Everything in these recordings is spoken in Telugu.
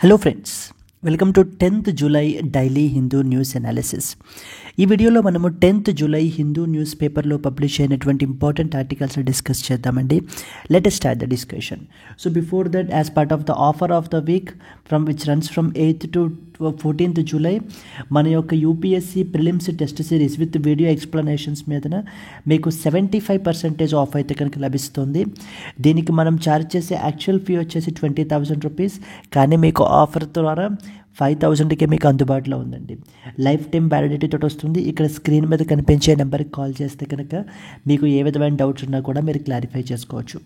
Hello friends, welcome to 10th July daily Hindu news analysis. ఈ వీడియోలో మనము 10th జూలై హిందూ న్యూస్ పేపర్లో పబ్లిష్ అయినటువంటి ఇంపార్టెంట్ ఆర్టికల్స్ డిస్కస్ చేద్దామండి. Let us start the discussion. So before that, as part of the offer of the week from which runs from 8th to 14th July, మన యొక్క UPSC prelims test series with video explanations మీదన మీకు 75% ఆఫ్ అయితే కనుక లభిస్తుంది. దీనికి మనం ఛార్జ్ చేసే యాక్చువల్ ఫీ వచ్చేసి 20,000 రూపీస్, కానీ మీకు ఆఫర్ ద్వారా 5,000కే మీకు అందుబాటులో ఉందండి. లైఫ్ టైం వ్యాలిడిటీ తోటి వస్తుంది. ఇక్కడ స్క్రీన్ మీద కనిపించే నెంబర్కి కాల్ చేస్తే కనుక మీకు ఏ విధమైన డౌట్స్ ఉన్నా కూడా మీరు క్లారిఫై చేసుకోవచ్చు.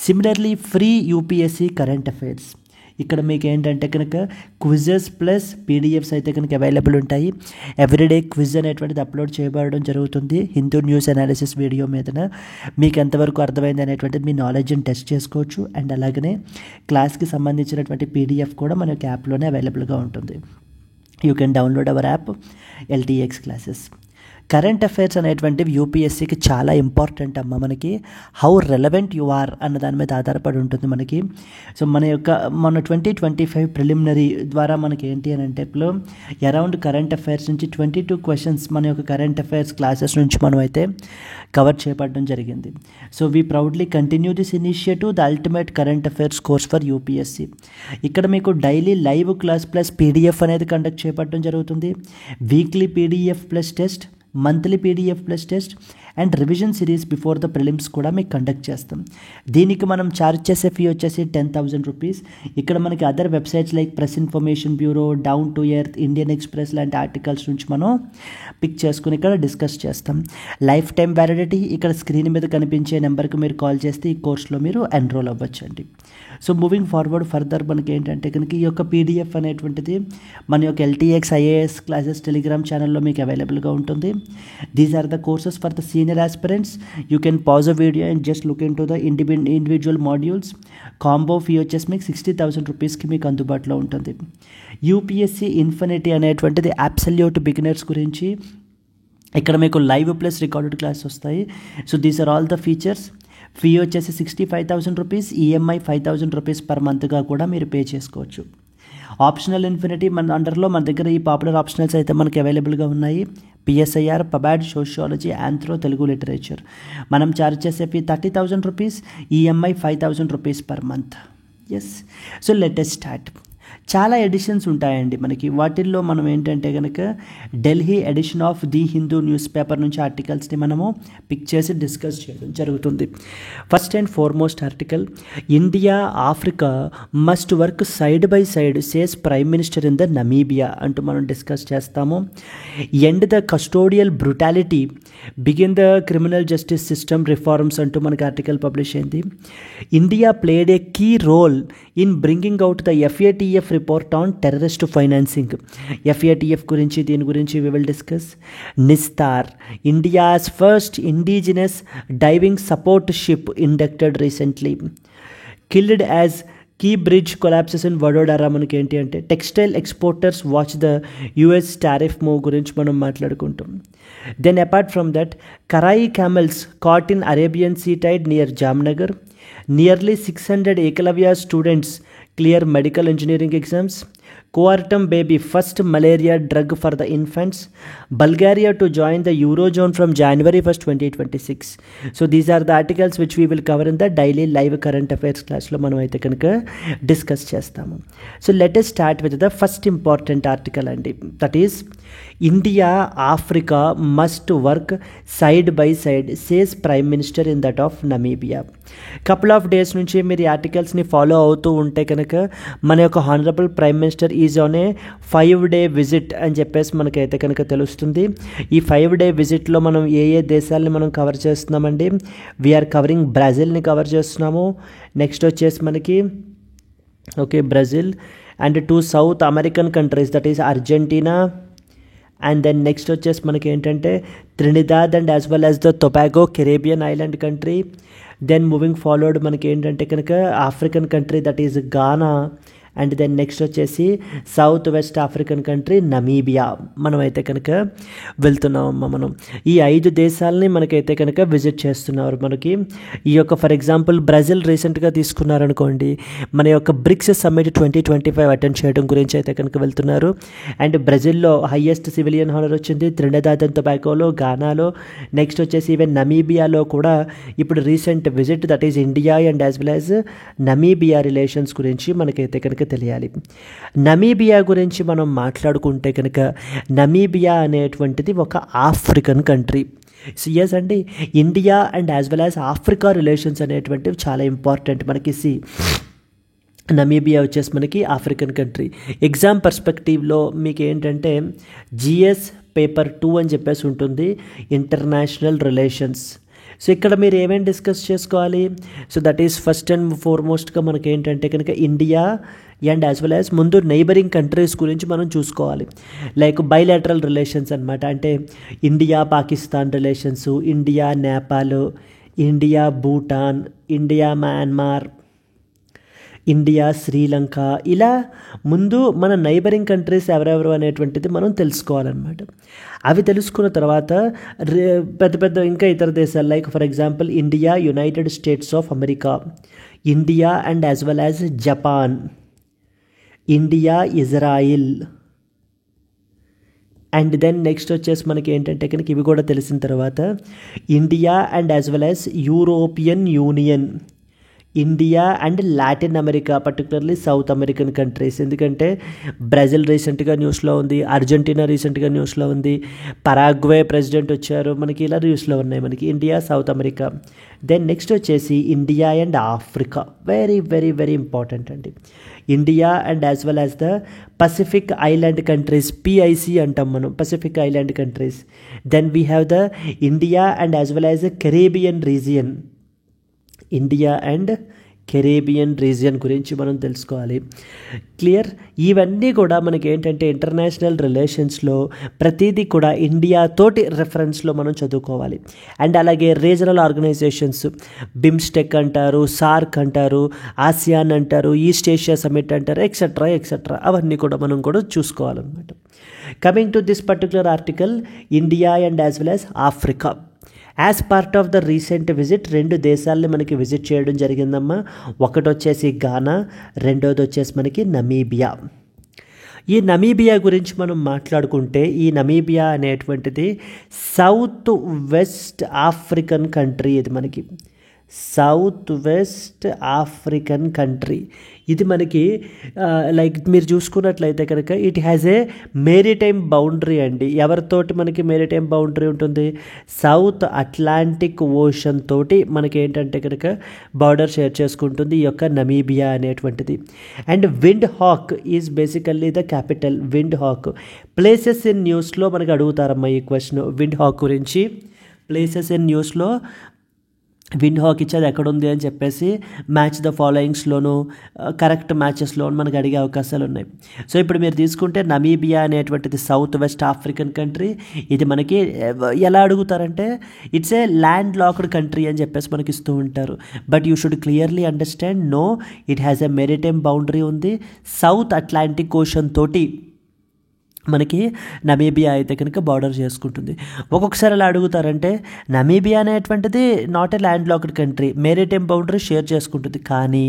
Similarly free UPSC current affairs, ఇక్కడ మీకు ఏంటంటే కనుక క్విజెస్ ప్లస్ పీడిఎఫ్స్ అయితే కనుక అవైలబుల్ ఉంటాయి. ఎవ్రీడే క్విజ్ అనేటువంటిది అప్లోడ్ చేయబడడం జరుగుతుంది హిందూ న్యూస్ అనాలిసిస్ వీడియో మీదన. మీకు ఎంతవరకు అర్థమైంది అనేటువంటిది మీ నాలెడ్జ్ని టెస్ట్ చేసుకోవచ్చు. అండ్ అలాగనే క్లాస్కి సంబంధించినటువంటి పీడిఎఫ్ కూడా మన యొక్క యాప్లోనే అవైలబుల్గా ఉంటుంది. You can download hour app LTX classes. Current affairs అనేటువంటివి యూపీఎస్సీకి చాలా ఇంపార్టెంట్ అమ్మ. మనకి హౌ రెలవెంట్ యు ఆర్ అన్న దాని మీద ఆధారపడి ఉంటుంది మనకి. సో మన 2025 ప్రిలిమినరీ ద్వారా మనకి ఏంటి అని అంటే ఇప్పుడు అరౌండ్ కరెంట్ అఫైర్స్ నుంచి 22 క్వశ్చన్స్ మన యొక్క కరెంట్ అఫైర్స్ క్లాసెస్ నుంచి మనం అయితే కవర్ చేయబడడం జరిగింది. So we proudly continue this initiative, the ultimate current affairs course for UPSC. ఇక్కడ మీకు daily live class plus PDF అనేది కండక్ట్ చేయబడడం జరుగుతుంది. Weekly PDF plus test, monthly PDF plus test and revision series before the prelims కూడా మీకు కండక్ట్ చేస్తాం. దీనికి మనం ఛార్జ్ చేసే ఫీ వచ్చేసి 10,000 రూపీస్. ఇక్కడ మనకి other websites like Press Information Bureau, Down to Earth, Indian Express లాంటి ఆర్టికల్స్ నుంచి మనం పిక్ చేసుకుని ఇక్కడ డిస్కస్ చేస్తాం. లైఫ్ టైం వ్యాలిడిటీ, ఇక్కడ స్క్రీన్ మీద కనిపించే నెంబర్కి మీరు కాల్ చేస్తే ఈ కోర్సులో మీరు ఎన్రోల్ అవ్వచ్చండి. సో మూవింగ్ ఫార్వర్డ్ ఫర్దర్ మనకి ఏంటంటే కనుక ఈ యొక్క పీడిఎఫ్ అనేటువంటిది మన యొక్క ఎల్టీఎక్స్ ఐఏఎస్ క్లాసెస్ టెలిగ్రామ్ ఛానల్లో మీకు అవైలబుల్గా ఉంటుంది. These are the courses for the senior aspirants. You can pause a video and just look into the individual modules. Combo fee వచ్చేసి మీకు 60,000 రూపీస్కి మీకు అందుబాటులో ఉంటుంది. యూపీఎస్సీ ఇన్ఫినిటీ అనేటువంటిది అబ్సల్యూట్ బిగినర్స్ గురించి. ఇక్కడ మీకు లైవ్ ప్లస్ రికార్డెడ్ క్లాస్ వస్తాయి. So these are all the features. Fee వచ్చేసి 65,000 రూపీస్, ఈఎంఐ 5,000 రూపీస్ పర్ మంత్గా కూడా మీరు పే చేసుకోవచ్చు. ఆప్షనల్ ఇన్ఫినిటీ మన అండర్లో మన దగ్గర ఈ పాపులర్ ఆప్షనల్స్ అయితే మనకి అవైలబుల్గా ఉన్నాయి. PSIR, pubad, sociology, anthro, Telugu literature. మనం ఛార్జ్ చేసే fee 30,000 rupees, EMI 5,000 rupees per month. Yes, so let us start. చాలా ఎడిషన్స్ ఉంటాయండి మనకి. వాటిల్లో మనం ఏంటంటే కనుక Delhi edition of the Hindu news paper నుంచి ఆర్టికల్స్ని మనము పిక్ చేసి డిస్కస్ చేయడం జరుగుతుంది. First and foremost article, India Africa must work side by side says prime minister in the Namibia అంటూ మనం డిస్కస్ చేస్తాము. End the custodial brutality, begin the criminal justice system reforms అంటూ మనకి ఆర్టికల్ పబ్లిష్ అయింది. India played a key role in bringing out the FATF report on terrorist financing. FATF గురించి, దీని గురించి we will discuss. Nistar, India's first indigenous diving support ship inducted recently. Killed as key bridge collapses in Vadodara. మనకి ఏంటి అంటే textile exporters watch the US tariff move గురించి మనం మాట్లాడుకుంటాం. Then apart from that, కరాయి camels caught in Arabian sea tide near Jamnagar. Nearly 600 Eklavya students clear medical engineering exams. Coartem baby, first malaria drug for the infants. Bulgaria to join the Eurozone from January 1st, 2026. So these are the articles which we will cover in the daily live current affairs class lo manam aithe kanaka discuss chestamu. So let us start with the first important article andi, that is India Africa must work side by side says Prime Minister in that of Namibia. Couple of days నుంచి మీరు ఈ ఆర్టికల్స్ని ఫాలో అవుతూ ఉంటే కనుక మన యొక్క honourable prime minister is on a 5-day visit అని చెప్పేసి మనకైతే కనుక తెలుస్తుంది. ఈ 5-day విజిట్లో మనం ఏ దేశాలని మనం కవర్ చేస్తున్నామండి. వీఆర్ కవరింగ్ బ్రెజిల్ని కవర్ చేస్తున్నాము. నెక్స్ట్ వచ్చేసి మనకి Brazil and 2 South American countries, that is Argentina. And then next వచ్చేసి మనకి ఏంటంటే Trinidad and as well as the Tobago, Caribbean island country. Then moving forward మనకి ఏంటంటే కనుక African country, that is Ghana. And then next వచ్చేసి south west African country Namibia. మనమైతే కనుక వెళ్తున్నామమ్మా. మనం ఈ 5 దేశాలని మనకైతే కనుక విజిట్ చేస్తున్నారు. మనకి ఈ యొక్క ఫర్ ఎగ్జాంపుల్ బ్రెజిల్ రీసెంట్గా తీసుకున్నారనుకోండి, మన యొక్క బ్రిక్స్ సమ్మిట్ 2025 అటెండ్ చేయడం గురించి అయితే కనుక వెళ్తున్నారు. అండ్ బ్రెజిల్లో హైయెస్ట్ సివిలియన్ హానర్ వచ్చింది, త్రినిడాద్ అండ్ టొబాగోలో, గానాలో, నెక్స్ట్ వచ్చేసి ఈవెన్ నమీబియాలో కూడా ఇప్పుడు recent visit, that is India and as well as Namibia relations గురించి మనకైతే కనుక తెలియాలి. నమీబియా గురించి మనం మాట్లాడుకుంటే కనుక నమీబియా అనేటువంటిది ఒక ఆఫ్రికన్ కంట్రీ. ఎస్ అండి, India and as well as Africa relations అనేటువంటివి చాలా ఇంపార్టెంట్ మనకి. నమీబియా వచ్చేసి మనకి ఆఫ్రికన్ కంట్రీ. ఎగ్జామ్ పర్స్పెక్టివ్లో మీకు ఏంటంటే జిఎస్ పేపర్ 2 అని చెప్పేసి ఉంటుంది, ఇంటర్నేషనల్ రిలేషన్స్. సో ఇక్కడ మీరు ఏమేమి డిస్కస్ చేసుకోవాలి? So that is first and ఫార్మోస్ట్గా మనకి ఏంటంటే కనుక India and as well as ముందు నైబరింగ్ కంట్రీస్ గురించి మనం చూసుకోవాలి. లైక్ బైలాటరల్ రిలేషన్స్ అనమాట, అంటే India Pakistan relations, India Nepal, India Bhutan, India Myanmar, India Sri Lanka, ఇలా ముందు మన నైబరింగ్ కంట్రీస్ ఎవరెవరు అనేటువంటిది మనం తెలుసుకోవాలన్నమాట. అవి తెలుసుకున్న తర్వాత పెద్ద పెద్ద ఇంకా ఇతర దేశాలు like for example India, United States of America, India and as well as Japan, India, Israel, and then next వచ్చేసి మనకి ఏంటంటే కనుక ఇవి కూడా తెలిసిన తర్వాత India and as well as European union, India and Latin America, particularly South American countries. ఎందుకంటే బ్రెజిల్ రీసెంట్గా న్యూస్లో ఉంది, అర్జెంటీనా రీసెంట్గా న్యూస్లో ఉంది, పరాగ్వే ప్రెసిడెంట్ వచ్చారు, మనకి ఇలా న్యూస్లో ఉన్నాయి మనకి India, South America. Then next వచ్చేసి India and Africa, very very very important అండి. India and as well as the Pacific island countries, PIC అంటాం మనం, Pacific island countries. Then we have the India and as well as the Caribbean region, India and Caribbean region గురించి మనం తెలుసుకోవాలి. క్లియర్? ఇవన్నీ కూడా మనకి ఏంటంటే ఇంటర్నేషనల్ రిలేషన్స్లో ప్రతిదీ కూడా ఇండియా తోటి రెఫరెన్స్లో మనం చదువుకోవాలి. అండ్ అలాగే రీజనల్ ఆర్గనైజేషన్స్, బిమ్స్టెక్ అంటారు, సార్క్ అంటారు, ఆసియాన్ అంటారు, ఈస్ట్ ఏషియా సమిట్ అంటారు, ఎక్సెట్రా ఎక్సెట్రా, అవన్నీ కూడా మనం కూడా చూసుకోవాలన్నమాట. Coming to this particular article, India and as well as Africa. As part of the recent visit 2 దేశాలని మనకి విజిట్ చేయడం జరిగిందమ్మా. ఒకటి వచ్చేసి గానా, రెండోది వచ్చేసి మనకి నమీబియా. ఈ నమీబియా గురించి మనం మాట్లాడుకుంటే ఈ నమీబియా అనేటువంటిది సౌత్ వెస్ట్ ఆఫ్రికన్ కంట్రీ. ఇది మనకి సౌత్ వెస్ట్ ఆఫ్రికన్ కంట్రీ. ఇది మనకి లైక్ మీరు చూసుకున్నట్లయితే కనుక it has a maritime boundary అండి. ఎవరితోటి మనకి మేరిటైమ్ బౌండరీ ఉంటుంది? సౌత్ అట్లాంటిక్ ఓషన్ తోటి మనకి ఏంటంటే కనుక బార్డర్ షేర్ చేసుకుంటుంది ఈ యొక్క నమీబియా అనేటువంటిది. And Windhoek is basically the capital. Windhoek places in న్యూస్లో మనకి అడుగుతారమ్మా ఈ క్వశ్చన్. విండ్ హాక్ గురించి ప్లేసెస్ ఇన్ న్యూస్లో విండ్ హాక్ ఇచ్చేది ఎక్కడుంది అని చెప్పేసి మ్యాచ్ ద ఫాలోయింగ్స్లోనూ కరెక్ట్ మ్యాచెస్లోనూ మనకు అడిగే అవకాశాలు ఉన్నాయి. సో ఇప్పుడు మీరు తీసుకుంటే నమీబియా అనేటువంటిది సౌత్ వెస్ట్ ఆఫ్రికన్ కంట్రీ. ఇది మనకి ఎలా అడుగుతారంటే it's a land locked country అని చెప్పేసి మనకి ఇస్తూ ఉంటారు. But you should clearly understand, no, it has a maritime boundary ఉంది. సౌత్ అట్లాంటిక్ ఓషన్ తోటి మనకి నమీబియా అయితే కనుక బార్డర్ చేసుకుంటుంది. ఒక్కొక్కసారి ఎలా అడుగుతారంటే నమీబియా అనేటువంటిది not a land locked country, maritime boundary share చేసుకుంటుంది, కానీ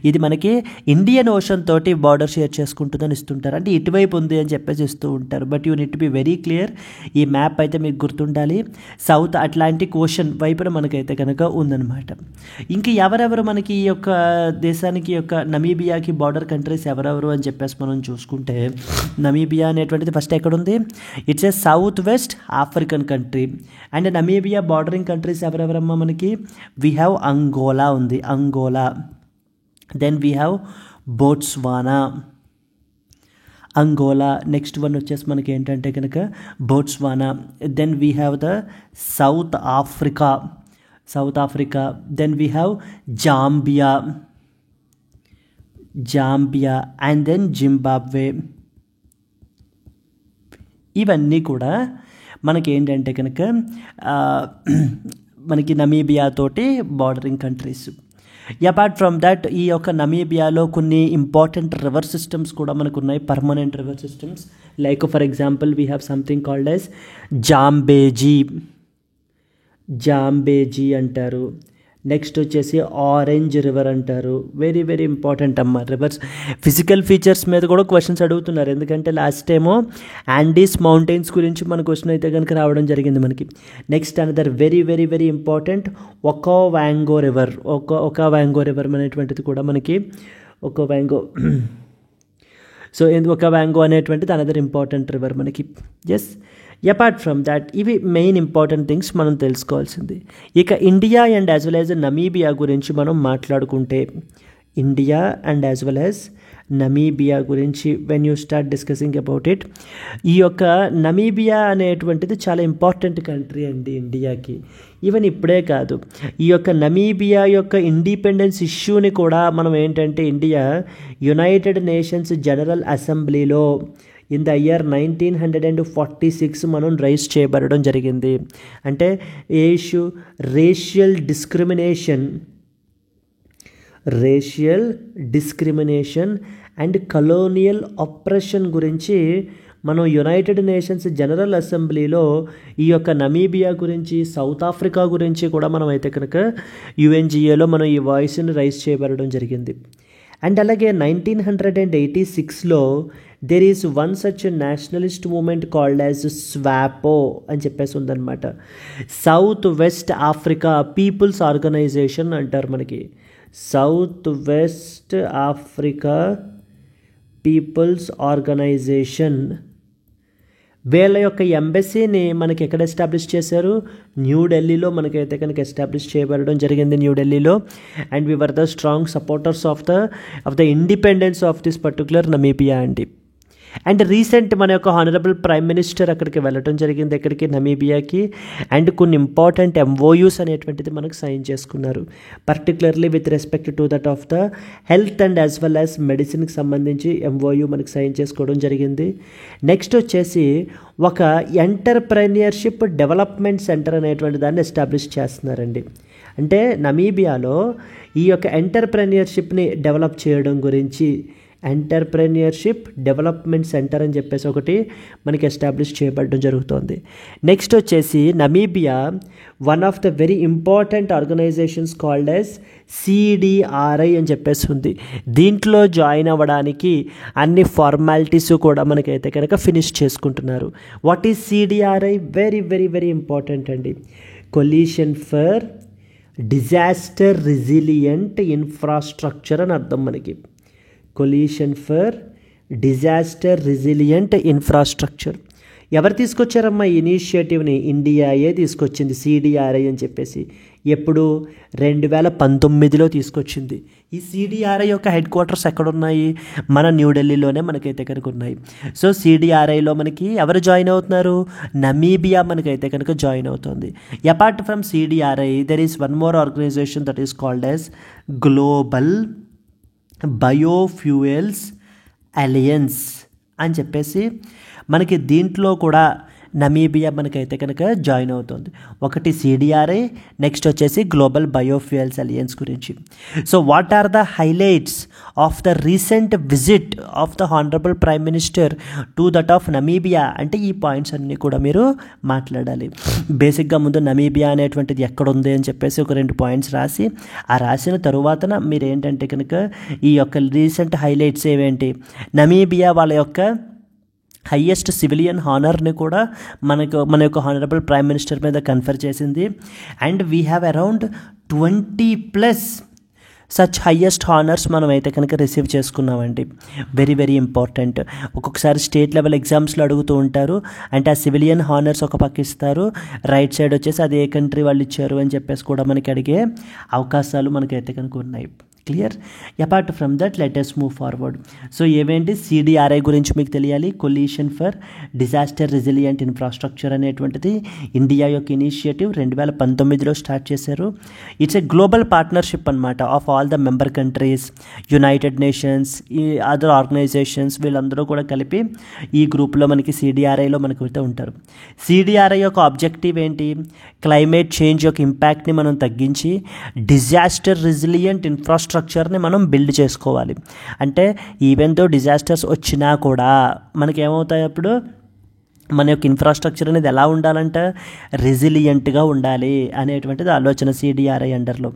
ఇది మనకి ఇండియన్ ఓషన్ తోటి బార్డర్ షేర్ చేసుకుంటుందని ఇస్తుంటారు. అంటే ఇటువైపు ఉంది అని చెప్పేసి ఇస్తూ ఉంటారు. But you need be very clear. ఈ మ్యాప్ అయితే మీకు గుర్తుండాలి, సౌత్ అట్లాంటిక్ ఓషన్ వైపున మనకైతే కనుక ఉందన్నమాట. ఇంక ఎవరెవరు మనకి ఈ యొక్క దేశానికి యొక్క నమీబియాకి బార్డర్ కంట్రీస్ ఎవరెవరు అని చెప్పేసి మనం చూసుకుంటే నమీబియా అనేటువంటిది ఫస్ట్ ఎక్కడ ఉంది? It's a south west African country. And Namibia bordering countries ఎవరెవరమ్మా మనకి? వీ హ్యావ్ అంగోలా ఉంది, Angola. Then we have Botswana, Angola. Next one వచ్చేసి మనకి ఏంటంటే కనుక Botswana. Then we have the South Africa, South Africa. Then we have Zambia, Zambia. And then Zimbabwe. ఇవన్నీ కూడా మనకి ఏంటంటే కనుక మనకి నమీబియా తోటి bordering countries. Apart from that ఈ యొక్క నమీబియాలో కొన్ని ఇంపార్టెంట్ రివర్ సిస్టమ్స్ కూడా మనకు ఉన్నాయి, permanent river systems. Like for example we have something called as Zambezi అంటారు. నెక్స్ట్ వచ్చేసి ఆరెంజ్ రివర్ అంటారు. వెరీ వెరీ ఇంపార్టెంట్ అమ్మ రివర్స్. ఫిజికల్ ఫీచర్స్ మీద కూడా క్వశ్చన్స్ అడుగుతున్నారు, ఎందుకంటే లాస్ట్ టైము యాండీస్ మౌంటైన్స్ గురించి మన క్వశ్చన్ అయితే కనుక రావడం జరిగింది మనకి. Next another very very very important Okavango river అనేటువంటిది కూడా మనకి ఒకావాంగో అనేటువంటిది అనదర్ ఇంపార్టెంట్ రివర్ మనకి. ఎస్, అపార్ట్ ఫ్రమ్ దాట్ ఇవి మెయిన్ ఇంపార్టెంట్ థింగ్స్ మనం తెలుసుకోవాల్సింది. ఇక India and as well as Namibia గురించి మనం మాట్లాడుకుంటే, India and as well as Namibia గురించి when you start discussing about it, ఈ యొక్క నమీబియా అనేటువంటిది చాలా ఇంపార్టెంట్ కంట్రీ అండి ఇండియాకి. ఈవెన్ ఇప్పుడే కాదు, ఈ యొక్క నమీబియా యొక్క ఇండిపెండెన్స్ ఇష్యూని కూడా మనం ఏంటంటే ఇండియా యునైటెడ్ నేషన్స్ జనరల్ అసెంబ్లీలో ఇన్ ద ఇయర్ 1946 మనం రైజ్ చేయబడడం జరిగింది. అంటే ఏ issue? Racial discrimination and colonial oppression గురించి మనం యునైటెడ్ నేషన్స్ జనరల్ అసెంబ్లీలో ఈ యొక్క నమీబియా గురించి, సౌత్ ఆఫ్రికా గురించి కూడా మనం అయితే కనుక యుఎన్జిఏలో మనం ఈ వాయిస్ని రైజ్ చేయబడడం జరిగింది. అండ్ అలాగే 1986లో there is one such nationalist movement called as స్వాపో అని చెప్పేసి ఉందన్నమాట. South West Africa People's Organisation అంటారు మనకి. South West Africa People's Organisation వీళ్ళ యొక్క ఎంబసీని మనకి ఎక్కడ ఎస్టాబ్లిష్ చేశారు? న్యూఢిల్లీలో మనకైతే కనుక ఎస్టాబ్లిష్ చేయబడడం జరిగింది, న్యూఢిల్లీలో. And we were the strong supporters of the independence of this particular Namibia అండి. అండ్ రీసెంట్ మన యొక్క హానరబుల్ ప్రైమ్ మినిస్టర్ అక్కడికి వెళ్ళడం జరిగింది, ఎక్కడికి? నమీబియాకి. అండ్ కొన్ని ఇంపార్టెంట్ ఎంఓయూస్ అనేటువంటిది మనకు సైన్ చేసుకున్నారు, particularly with respect to that of the health and as well as మెడిసిన్కి సంబంధించి ఎంఓయూ మనకు సైన్ చేసుకోవడం జరిగింది. నెక్స్ట్ వచ్చేసి ఒక ఎంటర్ప్రెన్యూర్షిప్ డెవలప్మెంట్ సెంటర్ అనేటువంటి దాన్ని ఎస్టాబ్లిష్ చేస్తున్నారండి. అంటే నమీబియాలో ఈ యొక్క ఎంటర్ప్రెన్యూర్షిప్ని డెవలప్ చేయడం గురించి ఎంటర్ప్రెన్యూర్షిప్ డెవలప్మెంట్ సెంటర్ అని చెప్పేసి ఒకటి మనకి ఎస్టాబ్లిష్ చేయబడడం జరుగుతుంది. నెక్స్ట్ వచ్చేసి Namibia one of the very important organisations called as CDRI అని చెప్పేసి ఉంది. దీంట్లో జాయిన్ అవ్వడానికి అన్ని ఫార్మాలిటీస్ కూడా మనకైతే కనుక ఫినిష్ చేసుకుంటున్నారు. What is CDRI? Very very very important అండి. Collision for disaster resilient infrastructure అని అర్థం మనకి. Collision for disaster resilient infrastructure. ఎవరు తీసుకొచ్చారమ్మా ఈ ఇనిషియేటివ్ని? ఇండియాయే తీసుకొచ్చింది, సిడిఆర్ఐ అని చెప్పేసి. ఎప్పుడు? 2019లో తీసుకొచ్చింది. ఈ సిడిఆర్ఐ యొక్క హెడ్ క్వార్టర్స్ ఎక్కడున్నాయి? మన న్యూఢిల్లీలోనే మనకైతే కనుక ఉన్నాయి. సో సిడిఆర్ఐలో మనకి ఎవరు జాయిన్ అవుతున్నారు? నమీబియా మనకైతే కనుక జాయిన్ అవుతుంది. Apart from CDRI there is one more organisation that is called as global biofuels alliance అని చెప్పేసి మనకి దీంట్లో కూడా నమీబియా మనకైతే కనుక జాయిన్ అవుతుంది. ఒకటి సిడిఆర్ఐ, నెక్స్ట్ వచ్చేసి గ్లోబల్ బయోఫ్యూయల్స్ అలయన్స్ గురించి. So what are the highlights of the recent visit of the honourable prime minister to that of Namibia అంటే ఈ పాయింట్స్ అన్నీ కూడా మీరు మాట్లాడాలి. బేసిక్గా ముందు నమీబియా అనేటువంటిది ఎక్కడుంది అని చెప్పేసి ఒక 2 పాయింట్స్ రాసి, ఆ రాసిన తరువాతన మీరు ఏంటంటే కనుక ఈ యొక్క రీసెంట్ హైలైట్స్ ఏవేంటి? నమీబియా వాళ్ళ యొక్క హయ్యెస్ట్ సివిలియన్ హానర్ని కూడా మన యొక్క హానరబుల్ ప్రైమ్ మినిస్టర్ మీద కన్ఫర్ చేసింది. And we have around 20+ such highest honours మనం అయితే కనుక రిసీవ్ చేసుకున్నామండి. Very very important. ఒక్కొక్కసారి స్టేట్ లెవెల్ ఎగ్జామ్స్లో అడుగుతూ ఉంటారు, అంటే ఆ సివిలియన్ హానర్స్ ఒక పక్క ఇస్తారు, రైట్ సైడ్ వచ్చేసి అది ఏ కంట్రీ వాళ్ళు ఇచ్చారు అని చెప్పేసి కూడా మనకి అడిగే అవకాశాలు మనకైతే కనుక ఉన్నాయి. Clear. Apart from that let us move forward. So ఏవేంటి CDRI గురించి మీకు తెలియాలి, coalition for disaster resilient infrastructure అనేటువంటిది ఇండియా యొక్క ఇనిషియేటివ్ 2019లో స్టార్ట్ చేశారు. ఇట్స్ ఏ గ్లోబల్ పార్ట్నర్షిప్ అనమాట of all the member countries, United Nations, ఈ అదర్ ఆర్గనైజేషన్స్ వీళ్ళందరూ కూడా కలిపి ఈ గ్రూప్లో మనకి CDRIలో మనకు అయితే ఉంటారు. CDRI యొక్క ఆబ్జెక్టివ్ ఏంటి? క్లైమేట్ చేంజ్ యొక్క ఇంపాక్ట్ని మనం తగ్గించి డిజాస్టర్ రెసిలియంట్ ఇన్ఫ్రాస్ట్రక్చర్ని మనం బిల్డ్ చేసుకోవాలి. అంటే ఈవెన్ దో డిజాస్టర్స్ వచ్చినా కూడా మనకేమవుతాయి, అప్పుడు మన యొక్క ఇన్ఫ్రాస్ట్రక్చర్ అనేది ఎలా ఉండాలంటే రెసిలియంట్గా ఉండాలి అనేటువంటిది ఆలోచన CDRI అండర్లో.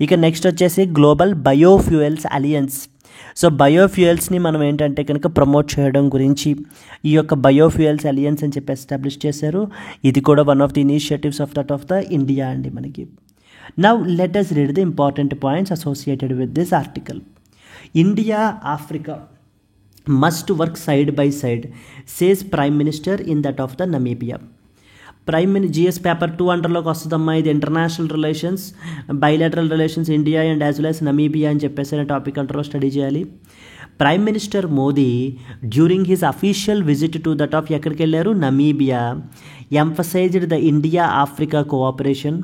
ఇక నెక్స్ట్ వచ్చేసి గ్లోబల్ బయోఫ్యూయల్స్ అలియన్స్. సో బయోఫ్యూయల్స్ని మనం ఏంటంటే కనుక ప్రమోట్ చేయడం గురించి ఈ యొక్క బయోఫ్యూయల్స్ అలియన్స్ అని చెప్పి ఎస్టాబ్లిష్ చేశారు. ఇది కూడా one of the initiatives of the India అండి మనకి. Now let us read the important points associated with this article. India, Africa must work side by side, says Prime Minister in that of the Namibia. GS paper 2 అండర్లోకి వస్తుందమ్మా. ఇది international relations, bilateral relations India and as well as Namibia అని చెప్పేసి టాపిక్ అంటారో స్టడీ చేయాలి. Prime minister Modi during his official visit to that of ఎక్కడికి వెళ్ళారు, Namibia, emphasized the India Africa cooperation,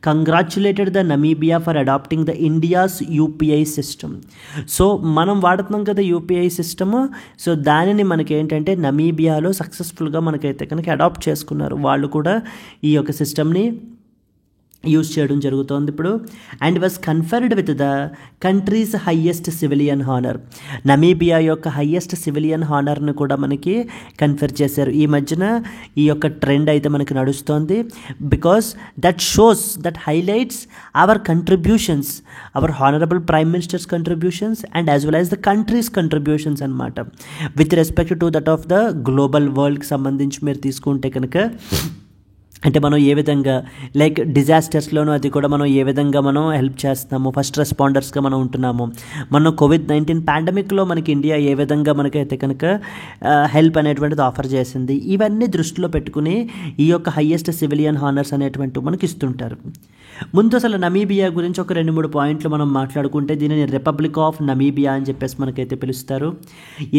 congratulated the Namibia for adapting the India's UPI system. సో మనం వాడుతున్నాం కదా UPI సిస్టమ్, సో దానిని మనకి ఏంటంటే నమీబియాలో సక్సెస్ఫుల్గా మనకైతే కనుక అడాప్ట్ చేసుకున్నారు. వాళ్ళు కూడా ఈ యొక్క సిస్టమ్ని యూజ్ చేయడం జరుగుతోంది ఇప్పుడు. And was conferred with the countries highest civilian honour. Namibia యొక్క హయ్యెస్ట్ సివిలియన్ హానర్ని కూడా మనకి కన్ఫర్ చేశారు. ఈ మధ్యన ఈ యొక్క ట్రెండ్ అయితే మనకి నడుస్తోంది. Because that shows, that highlights our contributions, our honourable prime minister's contributions and as well as the country's contributions అనమాట with respect to that of the global వరల్డ్కి సంబంధించి మీరు తీసుకుంటే కనుక. అంటే మనం ఏ విధంగా లైక్ డిజాస్టర్స్లోనూ అది కూడా మనం ఏ విధంగా మనం హెల్ప్ చేస్తాము, ఫస్ట్ రెస్పాండర్స్గా మనం ఉంటున్నాము. మనం COVID-19 పాండమిక్లో మనకి ఇండియా ఏ విధంగా మనకైతే కనుక హెల్ప్ అనేటువంటిది ఆఫర్ చేసింది, ఇవన్నీ దృష్టిలో పెట్టుకుని ఈ యొక్క హయ్యెస్ట్ సివిలియన్ హానర్స్ అనేటువంటివి మనకి ఇస్తుంటారు. ముందు అసలు నమీబియా గురించి ఒక 2-3 పాయింట్లు మనం మాట్లాడుకుంటే, దీనిని రిపబ్లిక్ ఆఫ్ నమీబియా అని చెప్పేసి మనకైతే పిలుస్తారు.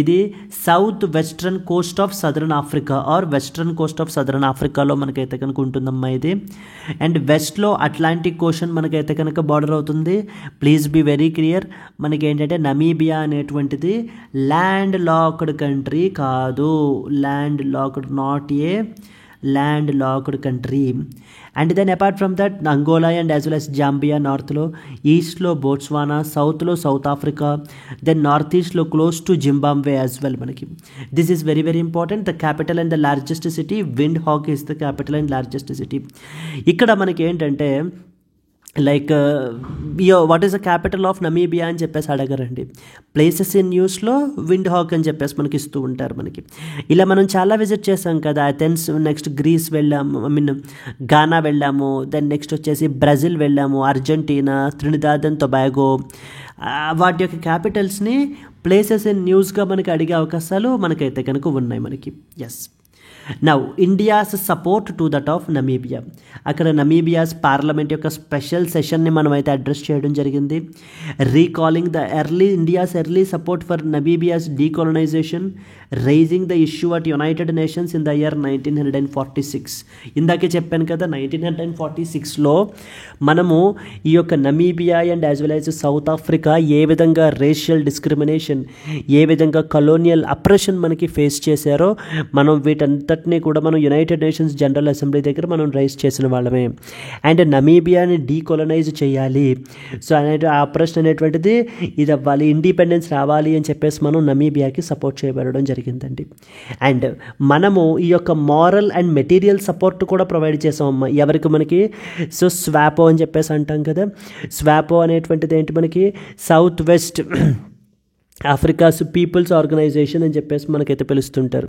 ఇది south western Coast of southern Africa or western Coast of southern ఆఫ్రికాలో మనకైతే కనుక ఉంటుందమ్మా ఇది. అండ్ వెస్ట్లో అట్లాంటిక్ ఓషన్ మనకైతే కనుక బార్డర్ అవుతుంది. ప్లీజ్ బీ వెరీ క్లియర్, మనకి ఏంటంటే నమీబియా అనేటువంటిది ల్యాండ్ లాక్డ్ కంట్రీ కాదు, land locked, not a land locked country. And then apart from that Angola and as well as Zambia నార్త్లో, ఈస్ట్లో బోట్స్వానా, సౌత్లో సౌత్ ఆఫ్రికా, దెన్ నార్త్ ఈస్ట్లో close to Zimbabwe as well మనకి. This is very very important. The capital and the largest city Windhoek is the capital and largest city. ఇక్కడ మనకి ఏంటంటే like what is the capital of Namibia అని చెప్పేసి అడగరండి. ప్లేసెస్ ఇన్ న్యూస్లో విండ్ హాక్ అని చెప్పేసి మనకి ఇస్తూ ఉంటారు మనకి. ఇలా మనం చాలా విజిట్ చేసాం కదా, అథెన్స్, నెక్స్ట్ గ్రీస్ వెళ్ళాము, గానా వెళ్ళాము, దెన్ నెక్స్ట్ వచ్చేసి బ్రెజిల్ వెళ్ళాము, అర్జెంటీనా, త్రినిదాద్ అండ్ టొబాగో. వాటి యొక్క క్యాపిటల్స్ని ప్లేసెస్ ఇన్ న్యూస్గా మనకి అడిగే అవకాశాలు మనకైతే కనుక ఉన్నాయి మనకి. Yes. Now India's support to that of Namibia. అక్కడ నమీబియాస్ పార్లమెంట్ యొక్క స్పెషల్ సెషన్ని మనం అయితే అడ్రస్ చేయడం జరిగింది. Recalling the India's early support for Namibia's decolonisation, raising the issue at United Nations in the year 1946. ఇందాకే చెప్పాను కదా, 1946లో మనము ఈ యొక్క Namibia and as well as South Africa ఏ విధంగా రేషియల్ డిస్క్రిమినేషన్, ఏ విధంగా కలోనియల్ అప్రెషన్ మనకి ఫేస్ చేశారో మనం వీటంతటినీ కూడా మనం యునైటెడ్ నేషన్స్ జనరల్ అసెంబ్లీ దగ్గర మనం రైజ్ చేసిన వాళ్ళమే. అండ్ నమీబియాని డీకోలనైజ్ చేయాలి, సో ఆ అప్రెషన్ అనేటువంటిది ఇది అవ్వాలి, ఇండిపెండెన్స్ రావాలి అని చెప్పేసి మనం నమీబియాకి సపోర్ట్ చేయబడడం జరిగిందండి. అండ్ మనము ఈ యొక్క మారల్ అండ్ మెటీరియల్ సపోర్ట్ కూడా ప్రొవైడ్ చేసామమ్మా. ఎవరికి మనకి, సో స్వాపో అని చెప్పేసి అంటాం కదా, స్వాపో అనేటువంటిది ఏంటి మనకి, South West Africa's People's Organisation అని చెప్పేసి మనకైతే పిలుస్తుంటారు,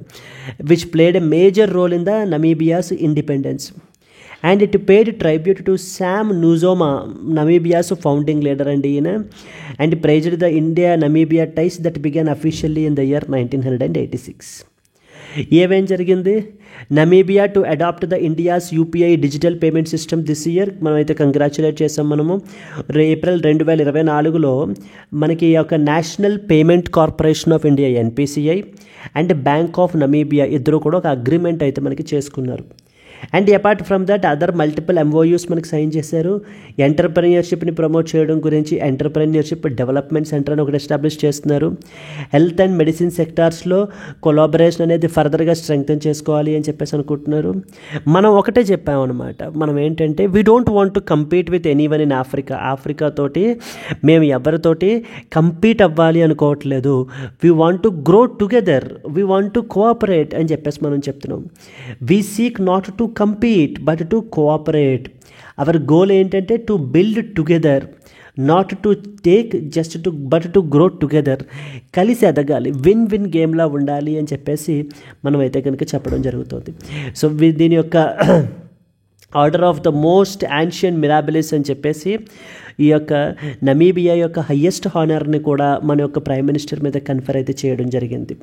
which played a major role in the Namibia's independence. And it paid tribute to Sam Nujoma, Namibia's founding leader అండి ఈయన. And praised the India Namibia ties that began officially in the year 1986. ఏమేం జరిగింది? Namibia to adopt the India's UPI digital payment system this year. మనమైతే కంగ్రాచులేట్ చేసాం. మనము ఏప్రిల్ 2024లో మనకి ఒక national payment corporation of India NPCI and bank of Namibia ఇద్దరు కూడా ఒక అగ్రిమెంట్ అయితే మనకి చేసుకున్నారు. And apart from that other multiple MoUs మనకి సైన్ చేశారు. ఎంటర్ప్రెన్యూర్షిప్ని ప్రమోట్ చేయడం గురించి ఎంటర్ప్రెన్యూర్షిప్ డెవలప్మెంట్ సెంటర్ అని ఒకటి ఎస్టాబ్లిష్ చేస్తున్నారు. హెల్త్ అండ్ మెడిసిన్ సెక్టార్స్లో కొలాబరేషన్ అనేది ఫర్దర్గా స్ట్రెంగ్తన్ చేసుకోవాలి అని చెప్పేసి అనుకుంటున్నారు. మనం ఒకటే చెప్పామన్నమాట, మనం ఏంటంటే we don't want to compete with anyone in Africa తోటి మేము ఎవరితోటి కంపీట్ అవ్వాలి అనుకోవట్లేదు. We want to grow together, we want to cooperate అని చెప్పేసి మనం చెప్తున్నాం. We seek not to compete but to cooperate. Our goal ఏంటంటే to build together, not to take just to but to grow together. కలిసి ఎదగాలి, విన్ విన్ గేమ్లా ఉండాలి అని చెప్పేసి మనం అయితే కనుక చెప్పడం జరుగుతుంది. సో దీని యొక్క order of the most ancient mirabilis అని చెప్పేసి ఈ యొక్క నమీబియా యొక్క హయ్యెస్ట్ హానర్ని కూడా మన యొక్క ప్రైమ్ మినిస్టర్ మీద కన్ఫర్ అయితే చేయడం జరిగింది.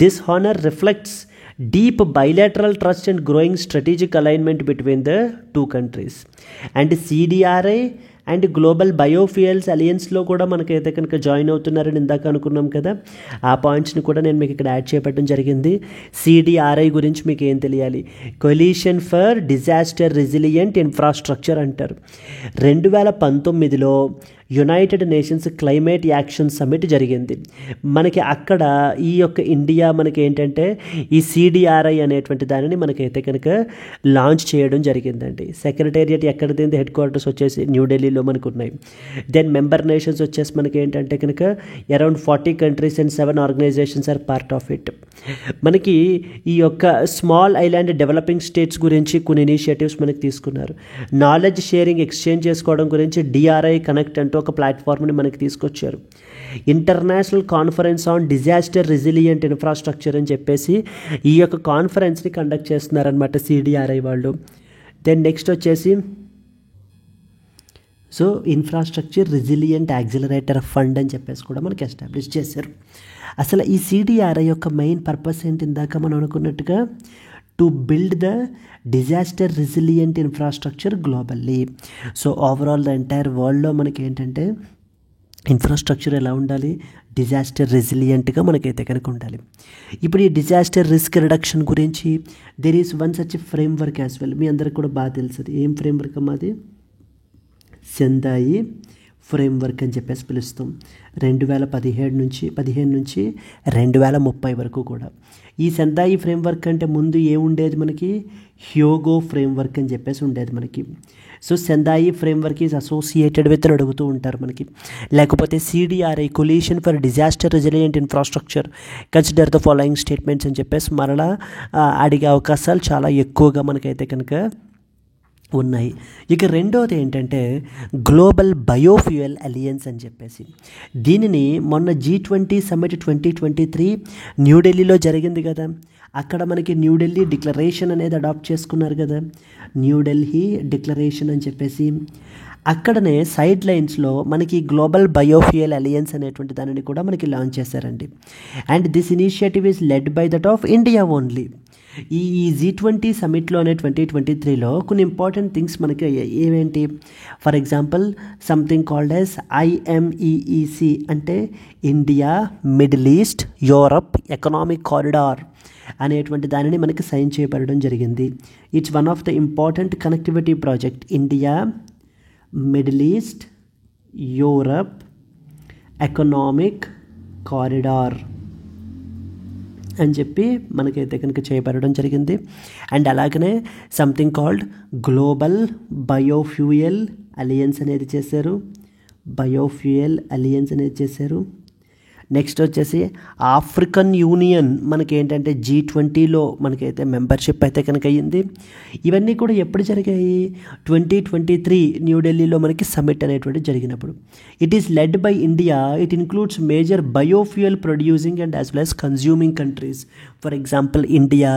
This honour reflects deep bilateral trust and growing strategic alignment between the two countries. And CDRI and global biofuels అలయన్స్లో కూడా మనకైతే కనుక జాయిన్ అవుతున్నారని ఇందాక అనుకున్నాం కదా, ఆ పాయింట్స్ని కూడా నేను మీకు ఇక్కడ యాడ్ చేయడం జరిగింది. CDRI గురించి మీకు ఏం తెలియాలి? Coalition for disaster resilient infrastructure అంటారు. 2019లో United Nations climate action summit జరిగింది మనకి. అక్కడ ఈ యొక్క ఇండియా మనకి ఏంటంటే ఈ CDRI అనేటువంటి దానిని మనకైతే కనుక లాంచ్ చేయడం జరిగిందండి. సెక్రటేరియట్ ఎక్కడిది? హెడ్ క్వార్టర్స్ వచ్చేసి న్యూఢిల్లీలో మనకు ఉన్నాయి. దెన్ మెంబర్ నేషన్స్ వచ్చేసి మనకి ఏంటంటే కనుక around 40 countries and 7 organisations are part of it. మనకి ఈ యొక్క స్మాల్ ఐలాండ్ డెవలపింగ్ స్టేట్స్ గురించి కొన్ని ఇనిషియేటివ్స్ మనకి తీసుకున్నారు. నాలెడ్జ్ షేరింగ్ ఎక్స్చేంజ్ చేసుకోవడం గురించి DRI కనెక్ట్ అంటూ ఒక ప్లాట్ఫామ్ని మనకి తీసుకొచ్చారు. International conference on disaster resilient infrastructure అని చెప్పేసి ఈ యొక్క కాన్ఫరెన్స్ని కండక్ట్ చేస్తున్నారనమాట CDRI వాళ్ళు. దెన్ నెక్స్ట్ వచ్చేసి so infrastructure resilient accelerator fund అని చెప్పేసి కూడా మనకి ఎస్టాబ్లిష్ చేశారు. అసలు ఈ CDRI యొక్క మెయిన్ పర్పస్ ఏంటి? ఇందాక మనం అనుకున్నట్టుగా to build the disaster resilient infrastructure globally. So overall the entire వరల్డ్లో మనకి ఏంటంటే ఇన్ఫ్రాస్ట్రక్చర్ ఎలా ఉండాలి? డిజాస్టర్ రెసిలియంట్గా మనకైతే కనుక ఉండాలి. ఇప్పుడు ఈ డిజాస్టర్ రిస్క్ రిడక్షన్ గురించి there is one such framework as well. మీ అందరికి కూడా బాగా తెలుస్తుంది. ఏం ఫ్రేమ్వర్క్ అమ్మా అది? సెందాయి ఫ్రేమ్వర్క్ అని చెప్పేసి పిలుస్తాం. 2015 నుంచి 2030 వరకు కూడా ఈ సెందాయి ఫ్రేమ్వర్క్ అంటే ముందు ఏముండేది మనకి? హ్యోగో ఫ్రేమ్వర్క్ అని చెప్పేసి ఉండేది మనకి. So Sendai framework is associated with అని అడుగుతూ ఉంటారు మనకి. లేకపోతే CDRI coalition for disaster resilient infrastructure consider the following statements అని చెప్పేసి మరలా అడిగే అవకాశాలు చాలా ఎక్కువగా మనకైతే కనుక ఉన్నాయి. ఇక రెండోది ఏంటంటే గ్లోబల్ బయోఫ్యూయల్ అలియన్స్ అని చెప్పేసి. దీనిని మొన్న G20 సమ్మిట్ 2023 న్యూఢిల్లీలో జరిగింది కదా, అక్కడ మనకి న్యూఢిల్లీ డిక్లరేషన్ అనేది అడాప్ట్ చేసుకున్నారు కదా, న్యూఢిల్లీ డిక్లరేషన్ అని చెప్పేసి. అక్కడనే సైడ్ లైన్స్లో మనకి గ్లోబల్ బయోఫ్యూయల్ అలియన్స్ అనేటువంటి దానిని కూడా మనకి లాంచ్ చేశారండి. And this initiative is led by that of India only. ఈ G20 సమ్మిట్లోనే 2023లో కొన్ని ఇంపార్టెంట్ థింగ్స్ మనకి ఏమేంటి? For example something called as IMEEC అంటే India Middle East Europe economic corridor అనేటువంటి దానిని మనకి సైన్ చేయబడడం జరిగింది. It's one of the important connectivity project. India Middle East Europe economic corridor అని చెప్పి మనకైతే కనుక చేయబడడం జరిగింది. అండ్ అలాగనే something called global biofuel alliance అనేది చేశారు. నెక్స్ట్ వచ్చేసి ఆఫ్రికన్ యూనియన్ మనకి ఏంటంటే G20లో మనకైతే మెంబర్షిప్ అయితే కనుక అయ్యింది. ఇవన్నీ కూడా ఎప్పుడు జరిగాయి? 2023 న్యూఢిల్లీలో మనకి సమ్మిట్ అనేటువంటి జరిగినప్పుడు. It is led by India. It includes major biofuel producing and as well as consuming countries. For example India,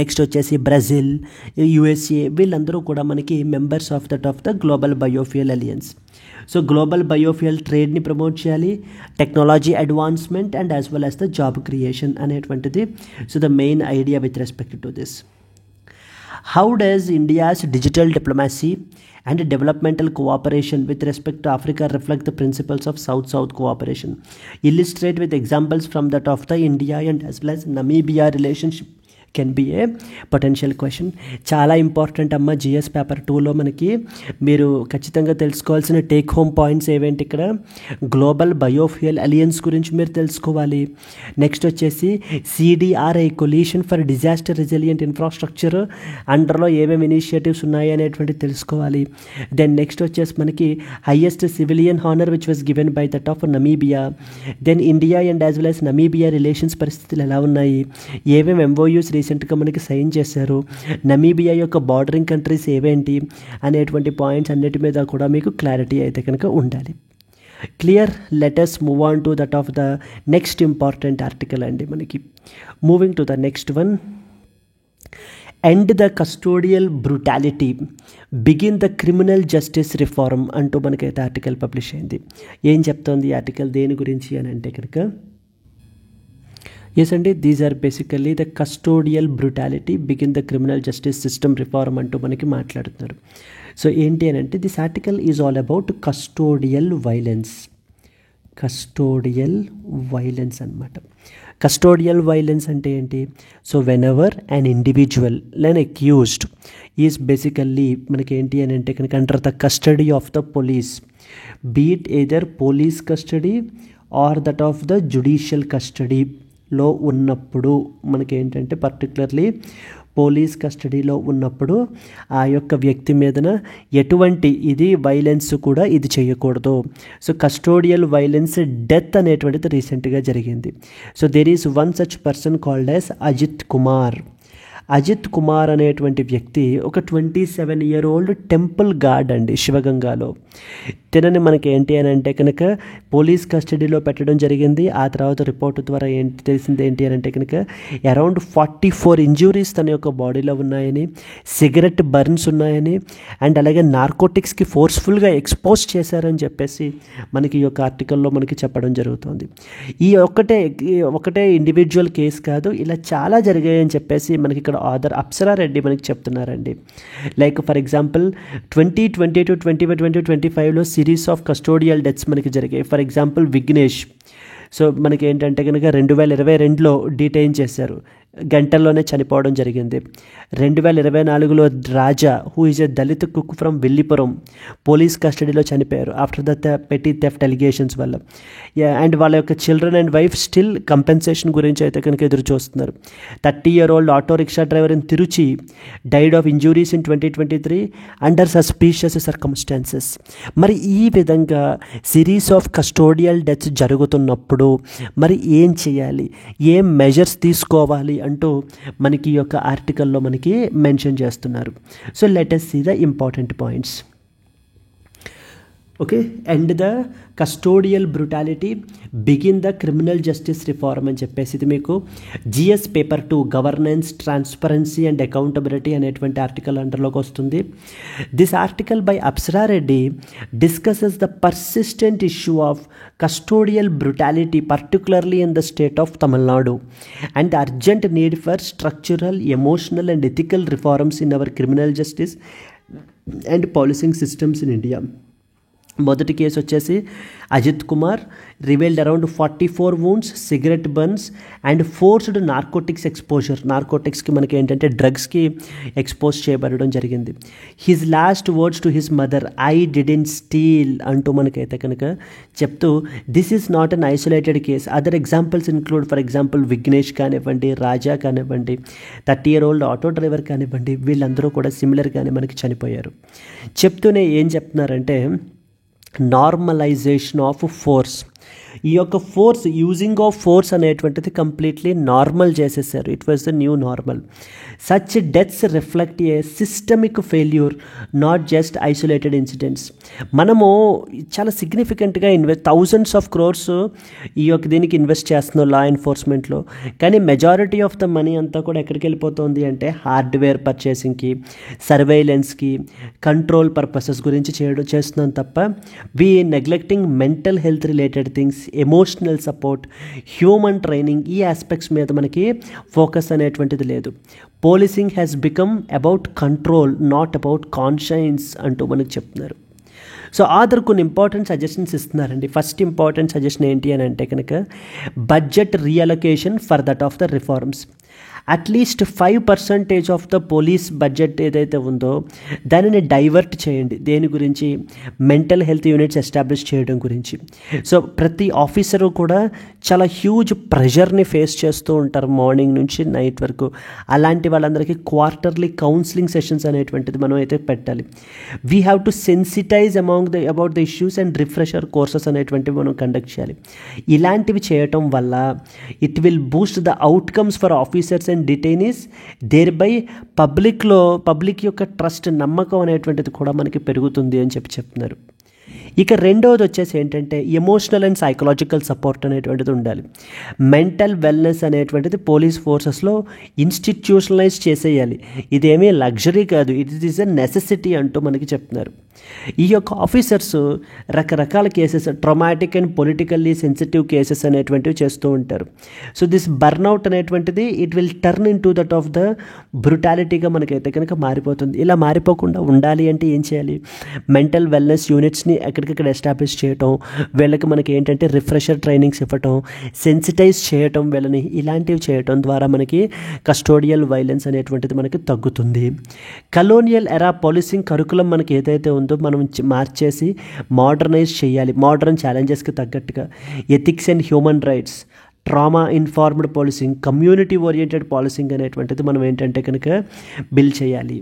next వచ్చేసి బ్రెజిల్, USA వీళ్ళందరూ కూడా మనకి members of the global biofuel alliance. So global biofuel ట్రేడ్ని ప్రమోట్ చేయాలి, technology advancement and as well as the job creation అనేటువంటిది so the main idea with respect to this. How does India's digital diplomacy and developmental cooperation with respect to Africa reflect the principles of South-South cooperation? Illustrate with examples from that of the India and as well as Namibia relationship can be A potential question. చాలా ఇంపార్టెంట్ అమ్మ. జిఎస్ పేపర్ 2లో మనకి మీరు ఖచ్చితంగా తెలుసుకోవాల్సిన టేక్ హోమ్ పాయింట్స్ ఏవేంటి, ఇక్కడ గ్లోబల్ బయోఫ్యూయల్ అలియన్స్ గురించి మీరు తెలుసుకోవాలి. నెక్స్ట్ వచ్చేసి CDRI coalition for disaster resilient infrastructure అండర్లో ఏమేమి ఇనిషియేటివ్స్ ఉన్నాయి అనేటువంటిది తెలుసుకోవాలి. దెన్ నెక్స్ట్ వచ్చేసి మనకి highest civilian honour which was given by that of Namibia. Then India and as well as Namibia relations పరిస్థితులు ఎలా ఉన్నాయి, ఏమేమి ఎంఓయూస్ రీసెంట్గా మనకి సైన్ చేశారు, నమీబియా యొక్క బార్డరింగ్ కంట్రీస్ ఏవేంటి అనేటువంటి పాయింట్స్ అన్నిటి మీద కూడా మీకు క్లారిటీ అయితే కనుక ఉండాలి. Clear. Let us move on to that of the next important article అండి. మనకి moving to the next one. End the custodial brutality, begin the criminal justice reform అంటూ మనకైతే ఆర్టికల్ పబ్లిష్ అయింది. ఏం చెప్తోంది ఈ ఆర్టికల్, దేని గురించి అని అంటే కనుక ఎస్ అండి, these are basically the custodial brutality begin the criminal justice system reform అంటూ మనకి మాట్లాడుతున్నారు. సో ఏంటి అని అంటే this article is all about custodial violence. Custodial violence అనమాట. కస్టోడియల్ వైలెన్స్ అంటే ఏంటి? So whenever an individual and accused is basically మనకి ఏంటి అని అంటే కనుక under the custody of the police, be it either police custody or that of the judicial కస్టడీలో ఉన్నప్పుడు మనకి ఏంటంటే పర్టికులర్లీ పోలీస్ కస్టడీలో ఉన్నప్పుడు ఆ యొక్క వ్యక్తి మీదన ఎటువంటి ఇది వైలెన్స్ కూడా ఇది చేయకూడదు. సో కస్టోడియల్ వైలెన్స్ డెత్ అనేటువంటిది రీసెంట్గా జరిగింది. So there is one such person called as Ajith Kumar. Ajith Kumar అనేటువంటి వ్యక్తి ఒక 27-year-old టెంపుల్ గార్డ్ అండి శివగంగాలో. తినని మనకి ఏంటి అని అంటే కనుక పోలీస్ కస్టడీలో పెట్టడం జరిగింది. ఆ తర్వాత రిపోర్ట్ ద్వారా ఏంటి తెలిసింది ఏంటి అని అంటే కనుక అరౌండ్ 44 ఇంజురీస్ తన యొక్క బాడీలో ఉన్నాయని, సిగరెట్ బర్న్స్ ఉన్నాయని అండ్ అలాగే నార్కోటిక్స్కి ఫోర్స్ఫుల్గా ఎక్స్పోజ్ చేశారని చెప్పేసి మనకి ఈ యొక్క ఆర్టికల్లో మనకి చెప్పడం జరుగుతుంది. ఈ ఒకటే ఇండివిజువల్ కేసు కాదు, ఇలా చాలా జరిగాయని చెప్పేసి మనకి ఇక్కడ ఆథర్ అప్సరా రెడ్డి మనకి చెప్తున్నారండి. లైక్ ఫర్ ఎగ్జాంపుల్ 2020 to 2025లో సిరీస్ ఆఫ్ కస్టోడియల్ డెత్స్ మనకి జరిగాయి. For example Vignesh. సో మనకి ఏంటంటే కనుక 2022లో డీటైన్ చేశారు, గంటల్లోనే చనిపోవడం జరిగింది. 2024లో Raja who is a Dalit cook from Villupuram police కస్టడీలో చనిపోయారు after the petty theft allegations వల్ల. అండ్ వాళ్ళ యొక్క children and wife still compensation గురించి అయితే కనుక ఎదురు చూస్తున్నారు. 30-year-old auto rickshaw driver in Tiruchi died of injuries in 2023 under suspicious circumstances. మరి ఈ విధంగా సిరీస్ ఆఫ్ కస్టోడియల్ డెత్స్ జరుగుతున్నప్పుడు మరి ఏం చేయాలి, ఏం మెజర్స్ తీసుకోవాలి అంటూ మనకి ఈ యొక్క ఆర్టికల్లో మనకి మెన్షన్ చేస్తున్నారు. So let us see the important points. Okay, end the custodial brutality, begin the criminal justice reform అని చెప్పేసి ఇది మీకు GS paper 2 governance, transparency and accountability అనేటువంటి ఆర్టికల్ అండర్లోకి వస్తుంది. This article by Apsara Reddy discusses the persistent issue of custodial brutality particularly in the state of Tamil Nadu and urgent need for structural, emotional and ethical reforms in our criminal justice and policing systems in India. మొదటి కేసు వచ్చేసి Ajith Kumar revealed around 44 wounds, cigarette burns and forced narcotics exposure. నార్కోటిక్స్కి మనకి ఏంటంటే డ్రగ్స్కి ఎక్స్పోజ్ చేయబడడం జరిగింది. His last words to his mother, I didn't steal అంటూ మనకైతే కనుక చెప్తూ this is not an isolated case. Other examples include for example Vignesh కానివ్వండి, రాజా కానివ్వండి, 30-year-old ఆటో డ్రైవర్ కానివ్వండి, వీళ్ళందరూ కూడా సిమిలర్గానే మనకి చనిపోయారు. చెప్తూనే ఏం చెప్తున్నారంటే నార్మలైజేషన్ ఆఫ్ ఫోర్స్. ఈ యొక్క ఫోర్స్, యూజింగ్ ఆఫ్ ఫోర్స్ అనేటువంటిది కంప్లీట్లీ నార్మల్ చేసేసారు. It was the new normal. Such deaths reflect A systemic failure, not just isolated incidents. మనము చాలా సిగ్నిఫికెంట్గా థౌజండ్స్ ఆఫ్ క్రోర్స్ ఈ యొక్క దీనికి ఇన్వెస్ట్ చేస్తున్నాం లా ఎన్ఫోర్స్మెంట్లో. కానీ మెజారిటీ ఆఫ్ ద మనీ అంతా కూడా ఎక్కడికి వెళ్ళిపోతుంది అంటే హార్డ్వేర్ పర్చేసింగ్కి, సర్వేలెన్స్కి, కంట్రోల్ పర్పసెస్ గురించి చేస్తున్నాం తప్ప we neglecting mental health related things, emotional support, human training, ఈ ఆస్పెక్ట్స్ మీద మనకి ఫోకస్ అనేటువంటిది లేదు. Policing has become about control, not about conscience అంటూ మనకు చెప్తున్నారు. సో ఆధార్ కొన్ని ఇంపార్టెంట్ సజెషన్స్ ఇస్తున్నారండి. ఫస్ట్ ఇంపార్టెంట్ సజెషన్ ఏంటి అని అంటే కనుక budget reallocation for that of the reforms. At least 5% of the police budget ఏదైతే ఉందో దానిని డైవర్ట్ చేయండి. దేని గురించి? మెంటల్ హెల్త్ యూనిట్స్ ఎస్టాబ్లిష్ చేయడం గురించి. సో ప్రతి ఆఫీసరు కూడా చాలా హ్యూజ్ ప్రెషర్ని ఫేస్ చేస్తూ ఉంటారు మార్నింగ్ నుంచి నైట్ వరకు. అలాంటి వాళ్ళందరికీ క్వార్టర్లీ కౌన్సిలింగ్ సెషన్స్ అనేటువంటిది మనం అయితే పెట్టాలి. We have to sensitise about the issues and refresher courses అనేటువంటివి మనం కండక్ట్ చేయాలి. ఇలాంటివి చేయటం వల్ల it will boost the outcomes for officers and detainees. Thereby public యొక్క ట్రస్ట్, నమ్మకం అనేటువంటిది కూడా మనకి పెరుగుతుంది అని చెప్తున్నారు. ఇక రెండవది వచ్చేసి ఏంటంటే ఎమోషనల్ అండ్ సైకలాజికల్ సపోర్ట్ అనేటువంటిది ఉండాలి. మెంటల్ వెల్నెస్ అనేటువంటిది పోలీస్ ఫోర్సెస్లో ఇన్స్టిట్యూషనలైజ్ చేసేయాలి. ఇదేమీ లగ్జరీ కాదు, ఇట్ ఈస్ ఎ నెసెసిటీ అంటూ మనకి చెప్తున్నారు. ఈ యొక్క ఆఫీసర్స్ రకరకాల cases, traumatic and politically sensitive cases అనేటువంటివి చేస్తూ ఉంటారు. సో దిస్ బర్న్అవుట్ అనేటువంటిది it will turn in to that of the బ్రుటాలిటీగా మనకైతే కనుక మారిపోతుంది. ఇలా మారిపోకుండా ఉండాలి అంటే ఏం చేయాలి? మెంటల్ వెల్నెస్ యూనిట్స్ని ఎక్కడికక్కడ ఎస్టాబ్లిష్ చేయటం, వీళ్ళకి మనకి ఏంటంటే రిఫ్రెషర్ ట్రైనింగ్స్ ఇవ్వటం, సెన్సిటైజ్ చేయటం వీళ్ళని, ఇలాంటివి చేయటం ద్వారా మనకి కస్టోడియల్ వైలెన్స్ అనేటువంటిది మనకి తగ్గుతుంది. కలోనియల్ ఎరా పోలీసింగ్ కరికులం మనకి ఏదైతే ఉందో మనం మార్చేసి మోడర్నైజ్ చేయాలి. మోడర్న్ ఛాలెంజెస్కి తగ్గట్టుగా ethics and human rights, trauma informed పాలసింగ్, community oriented పాలసింగ్ అనేటువంటిది మనం ఏంటంటే కనుక బిల్డ్ చేయాలి.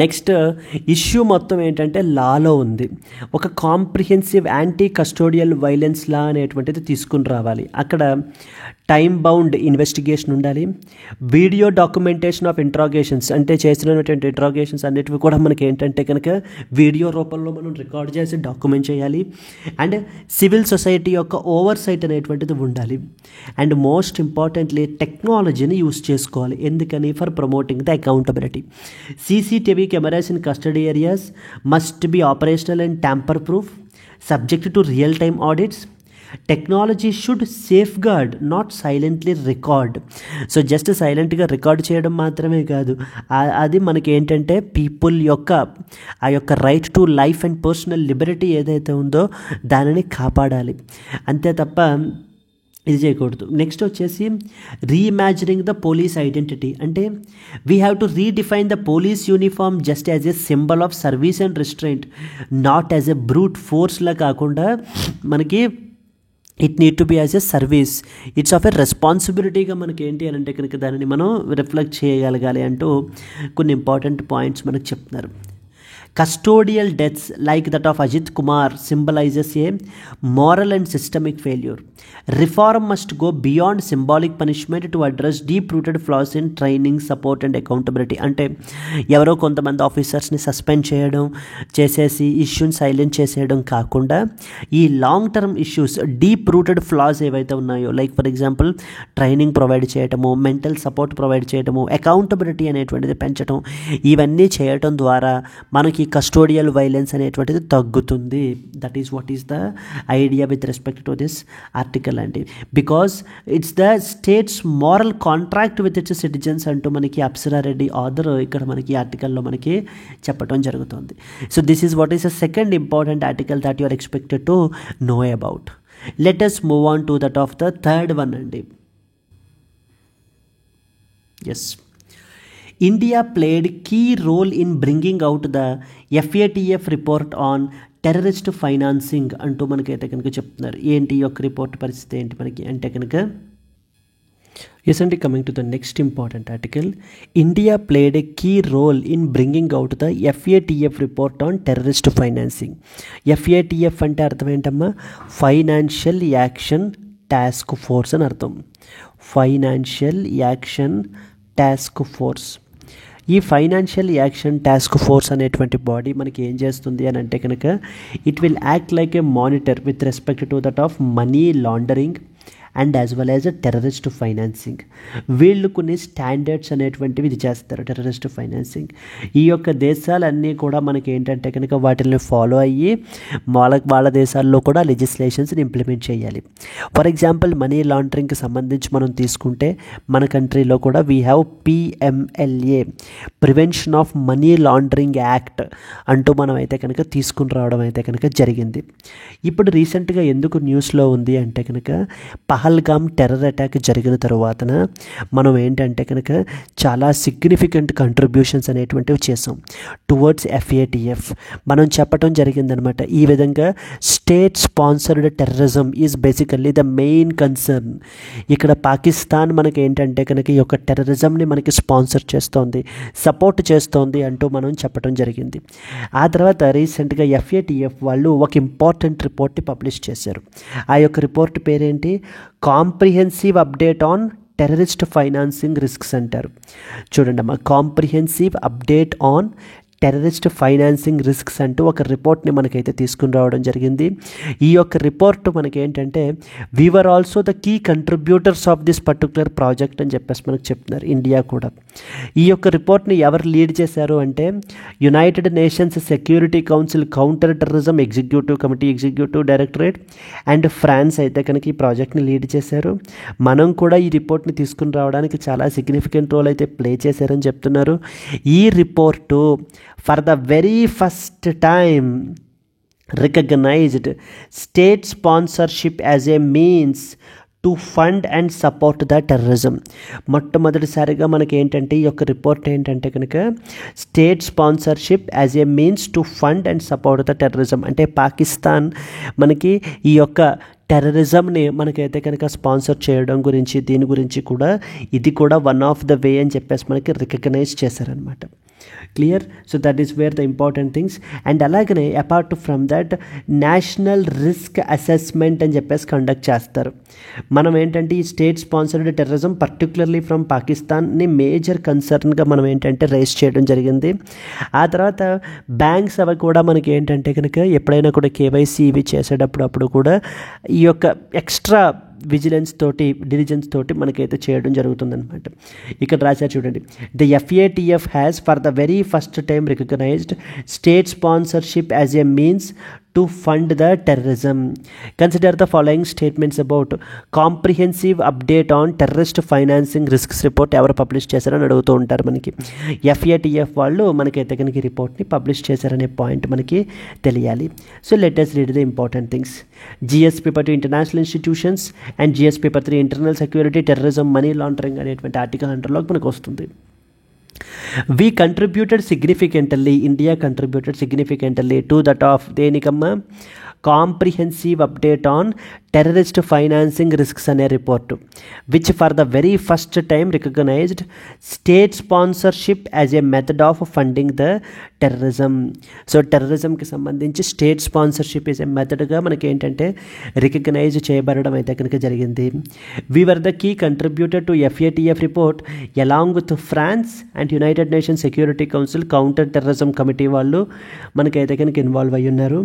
నెక్స్ట్ ఇష్యూ మొత్తం ఏంటంటే లాలో ఉంది. ఒక కాంప్రిహెన్సివ్ యాంటీ కస్టోడియల్ వైలెన్స్ లా అనేటువంటిది తీసుకుని రావాలి. అక్కడ టైం బౌండ్ ఇన్వెస్టిగేషన్ ఉండాలి. వీడియో డాక్యుమెంటేషన్ ఆఫ్ ఇంట్రాగేషన్స్, అంటే చేసినటువంటి ఇంట్రాగేషన్స్ అన్నిటివి కూడా మనకి ఏంటంటే కనుక వీడియో రూపంలో మనం రికార్డ్ చేసి డాక్యుమెంట్ చేయాలి. అండ్ సివిల్ సొసైటీ యొక్క ఓవర్ సైట్ అనేటువంటిది ఉండాలి. అండ్ మోస్ట్ ఇంపార్టెంట్లీ టెక్నాలజీని యూస్ చేసుకోవాలి. ఎందుకని? For promoting the accountability. CCTV cameras in custody areas must be operational and tamper proof, subject to real time audits. Technology should safeguard, not silently record. So just సైలెంట్గా రికార్డ్ చేయడం మాత్రమే కాదు, అది మనకి ఏంటంటే పీపుల్ యొక్క ఆ యొక్క right to life and personal Liberty ఏదైతే ఉందో దానిని కాపాడాలి. అంతే తప్ప ఇది చేయకూడదు. నెక్స్ట్ వచ్చేసి రీఇమాజినింగ్ ద పోలీస్ ఐడెంటిటీ. అంటే we have to redefine the police uniform just as a symbol of service and restraint, not as a brute ఫోర్స్లా కాకుండా మనకి it need to be as a service, it's of a రెస్పాన్సిబిలిటీగా మనకి ఏంటి అని అంటే కనుక దానిని మనం రిఫ్లెక్ట్ చేయగలగాలి అంటూ కొన్ని ఇంపార్టెంట్ పాయింట్స్ మనకు చెప్తున్నారు. Custodial deaths like that of Ajit Kumar symbolizes a moral and systemic failure. Reform must go beyond symbolic punishment to address deep-rooted flaws in training, support and accountability. అంటే ఎవరో కొంతమంది ఆఫీసర్స్ని సస్పెండ్ చేయడం చేసేసి ఇష్యూని సైలెంట్ చేసేయడం కాకుండా ఈ long term issues, deep rooted floss ఏవైతే ఉన్నాయో, like for example training provide చేయటము, మెంటల్ సపోర్ట్ ప్రొవైడ్ చేయటము, అకౌంటబిలిటీ అనేటువంటిది పెంచడం, ఇవన్నీ చేయటం ద్వారా మనకి కస్టోడియల్ వైలెన్స్ అనేటువంటిది తగ్గుతుంది. That is what is the idea with respect to this article అండి. Because its the state's moral contract with its citizens అంటూ మనకి అప్సరారెడ్డి ఆథర్ ఇక్కడ మనకి ఈ ఆర్టికల్లో మనకి చెప్పడం జరుగుతుంది. So this is what is the second important article that you are expected to know about. Let us move on to that of the third one అండి. Yes, India played key role in bringing out the FATF report on terrorist financing అంటూ మనకైతే కనుక చెప్తున్నారు. ఏంటి యొక్క రిపోర్ట్ పరిస్థితి ఏంటి మనకి అంటే కనుక Recently, coming to the next important article, India played a key role in bringing out the FATF report on terrorist financing. FATF అంటే అర్థం ఏంటమ్మా? ఫైనాన్షియల్ యాక్షన్ టాస్క్ ఫోర్స్ అని అర్థం. Financial action task force. ఈ ఫైనాన్షియల్ యాక్షన్ టాస్క్ ఫోర్స్ అనేటువంటి బాడీ మనకి ఏం చేస్తుంది అని అంటే కనుక, it will act like A monitor with respect to that of money laundering and as well as terrorist financing. వీళ్ళు కొన్ని స్టాండర్డ్స్ అనేటువంటివి ఇది చేస్తారు టెర్రరిస్ట్ ఫైనాన్సింగ్. ఈ యొక్క దేశాలన్నీ కూడా మనకి ఏంటంటే కనుక వాటిని ఫాలో అయ్యి వాళ్ళ దేశాల్లో కూడా లెజిస్లేషన్స్ని ఇంప్లిమెంట్ చేయాలి. ఫర్ ఎగ్జాంపుల్ మనీ లాండరింగ్కి సంబంధించి మనం తీసుకుంటే మన కంట్రీలో కూడా we have PMLA, prevention of money laundering act అంటూ మనం అయితే కనుక తీసుకుని రావడం అయితే కనుక జరిగింది. ఇప్పుడు రీసెంట్గా ఎందుకు న్యూస్లో ఉంది అంటే కనుక, పహల్గామ్ టెర్రర్ అటాక్ జరిగిన తరువాతన మనం ఏంటంటే కనుక చాలా సిగ్నిఫికెంట్ కంట్రిబ్యూషన్స్ అనేటువంటివి చేసాం టువర్డ్స్ FATF. మనం చెప్పడం జరిగిందనమాట. ఈ విధంగా state sponsored terrorism is basically the main concern. ఇక్కడ పాకిస్తాన్ మనకి ఏంటంటే కనుక ఈ యొక్క టెర్రరిజంని మనకి స్పాన్సర్ చేస్తోంది, సపోర్ట్ చేస్తోంది అంటూ మనం చెప్పడం జరిగింది. ఆ తర్వాత రీసెంట్గా FATF వాళ్ళు ఒక ఇంపార్టెంట్ రిపోర్ట్ని పబ్లిష్ చేశారు. ఆ యొక్క రిపోర్ట్ పేరేంటి? Comprehensive update on terrorist financing risks అంటారు. చూడండి అమ్మా, comprehensive update on terrorist financing risks అంటూ ఒక రిపోర్ట్ని మనకైతే తీసుకుని రావడం జరిగింది. ఈ యొక్క రిపోర్ట్ మనకి ఏంటంటే, we were also the key contributors of this particular project అని చెప్పేసి మనకు చెప్తున్నారు, ఇండియా కూడా. ఈ యొక్క రిపోర్ట్ని ఎవరు లీడ్ చేశారు అంటే, United Nations security council counter terrorism executive committee executive directorate and France అయితే కనుక ఈ ప్రాజెక్ట్ని లీడ్ చేశారు. మనం కూడా ఈ రిపోర్ట్ని తీసుకుని రావడానికి చాలా సిగ్నిఫికెంట్ రోల్ అయితే ప్లే చేశారని చెప్తున్నారు. ఈ report for the very first time recognized state sponsorship as a means to fund and support the terrorism. మొట్టమొదటిసారిగా మనకి ఏంటంటే ఈ యొక్క రిపోర్ట్ ఏంటంటే కనుక, state sponsorship as A means to fund and support the terrorism. అంటే పాకిస్తాన్ మనకి ఈ యొక్క టెర్రరిజంని మనకైతే కనుక స్పాన్సర్ చేయడం గురించి, దీని గురించి కూడా ఇది కూడా వన్ ఆఫ్ ద వే అని చెప్పేసి మనకి రికగ్నైజ్ చేశారనమాట. Clear? So that is where the important things. And అలాగనే apart from that national risk assessment అని చెప్పేసి కండక్ట్ చేస్తారు. మనం ఏంటంటే ఈ state sponsored terrorism particularly from పాకిస్తాన్ని మేజర్ కన్సర్న్గా మనం ఏంటంటే రైజ్ చేయడం జరిగింది. ఆ తర్వాత బ్యాంక్స్ అవి కూడా మనకి ఏంటంటే కనుక ఎప్పుడైనా కూడా KYC ఇవి చేసేటప్పుడు కూడా ఈ యొక్క ఎక్స్ట్రా విజిలెన్స్ తోటి, డిలిజెన్స్ తోటి మనకైతే చేయడం జరుగుతుందన్నమాట. ఇక్కడ రాశారు చూడండి, the FATF has for the very first time recognised state sponsorship as a means to fund the terrorism. Consider the following statements about comprehensive update on terrorist financing risks report ఎవరు పబ్లిష్ చేశారని అడుగుతూ ఉంటారు మనకి. FATF వాళ్ళు మనకైతే కనుక ఈ రిపోర్ట్ని పబ్లిష్ చేశారనే పాయింట్ మనకి తెలియాలి. So let us read the important things. GS paper 2 international institutions and GS paper 3 internal security, terrorism, money laundering అనేటువంటి ఆర్టికల్ 100లోకి మనకు వస్తుంది. We contributed significantly, India contributed significantly to that of దేనికమ్మా, comprehensive update on terrorist financing risks అనే report, which for the very first time recognised state sponsorship as a method of funding the terrorism. So టెర్రరిజంకి సంబంధించి స్టేట్ స్పాన్సర్షిప్ ఈజ్ ఏ మెథడ్గా మనకి ఏంటంటే రికగ్నైజ్ చేయబడడం అయితే కనుక జరిగింది. We were the key contributor to FATF report along with France and United Nations security council counter terrorism committee వాళ్ళు మనకైతే కనుక ఇన్వాల్వ్ అయ్యి ఉన్నారు.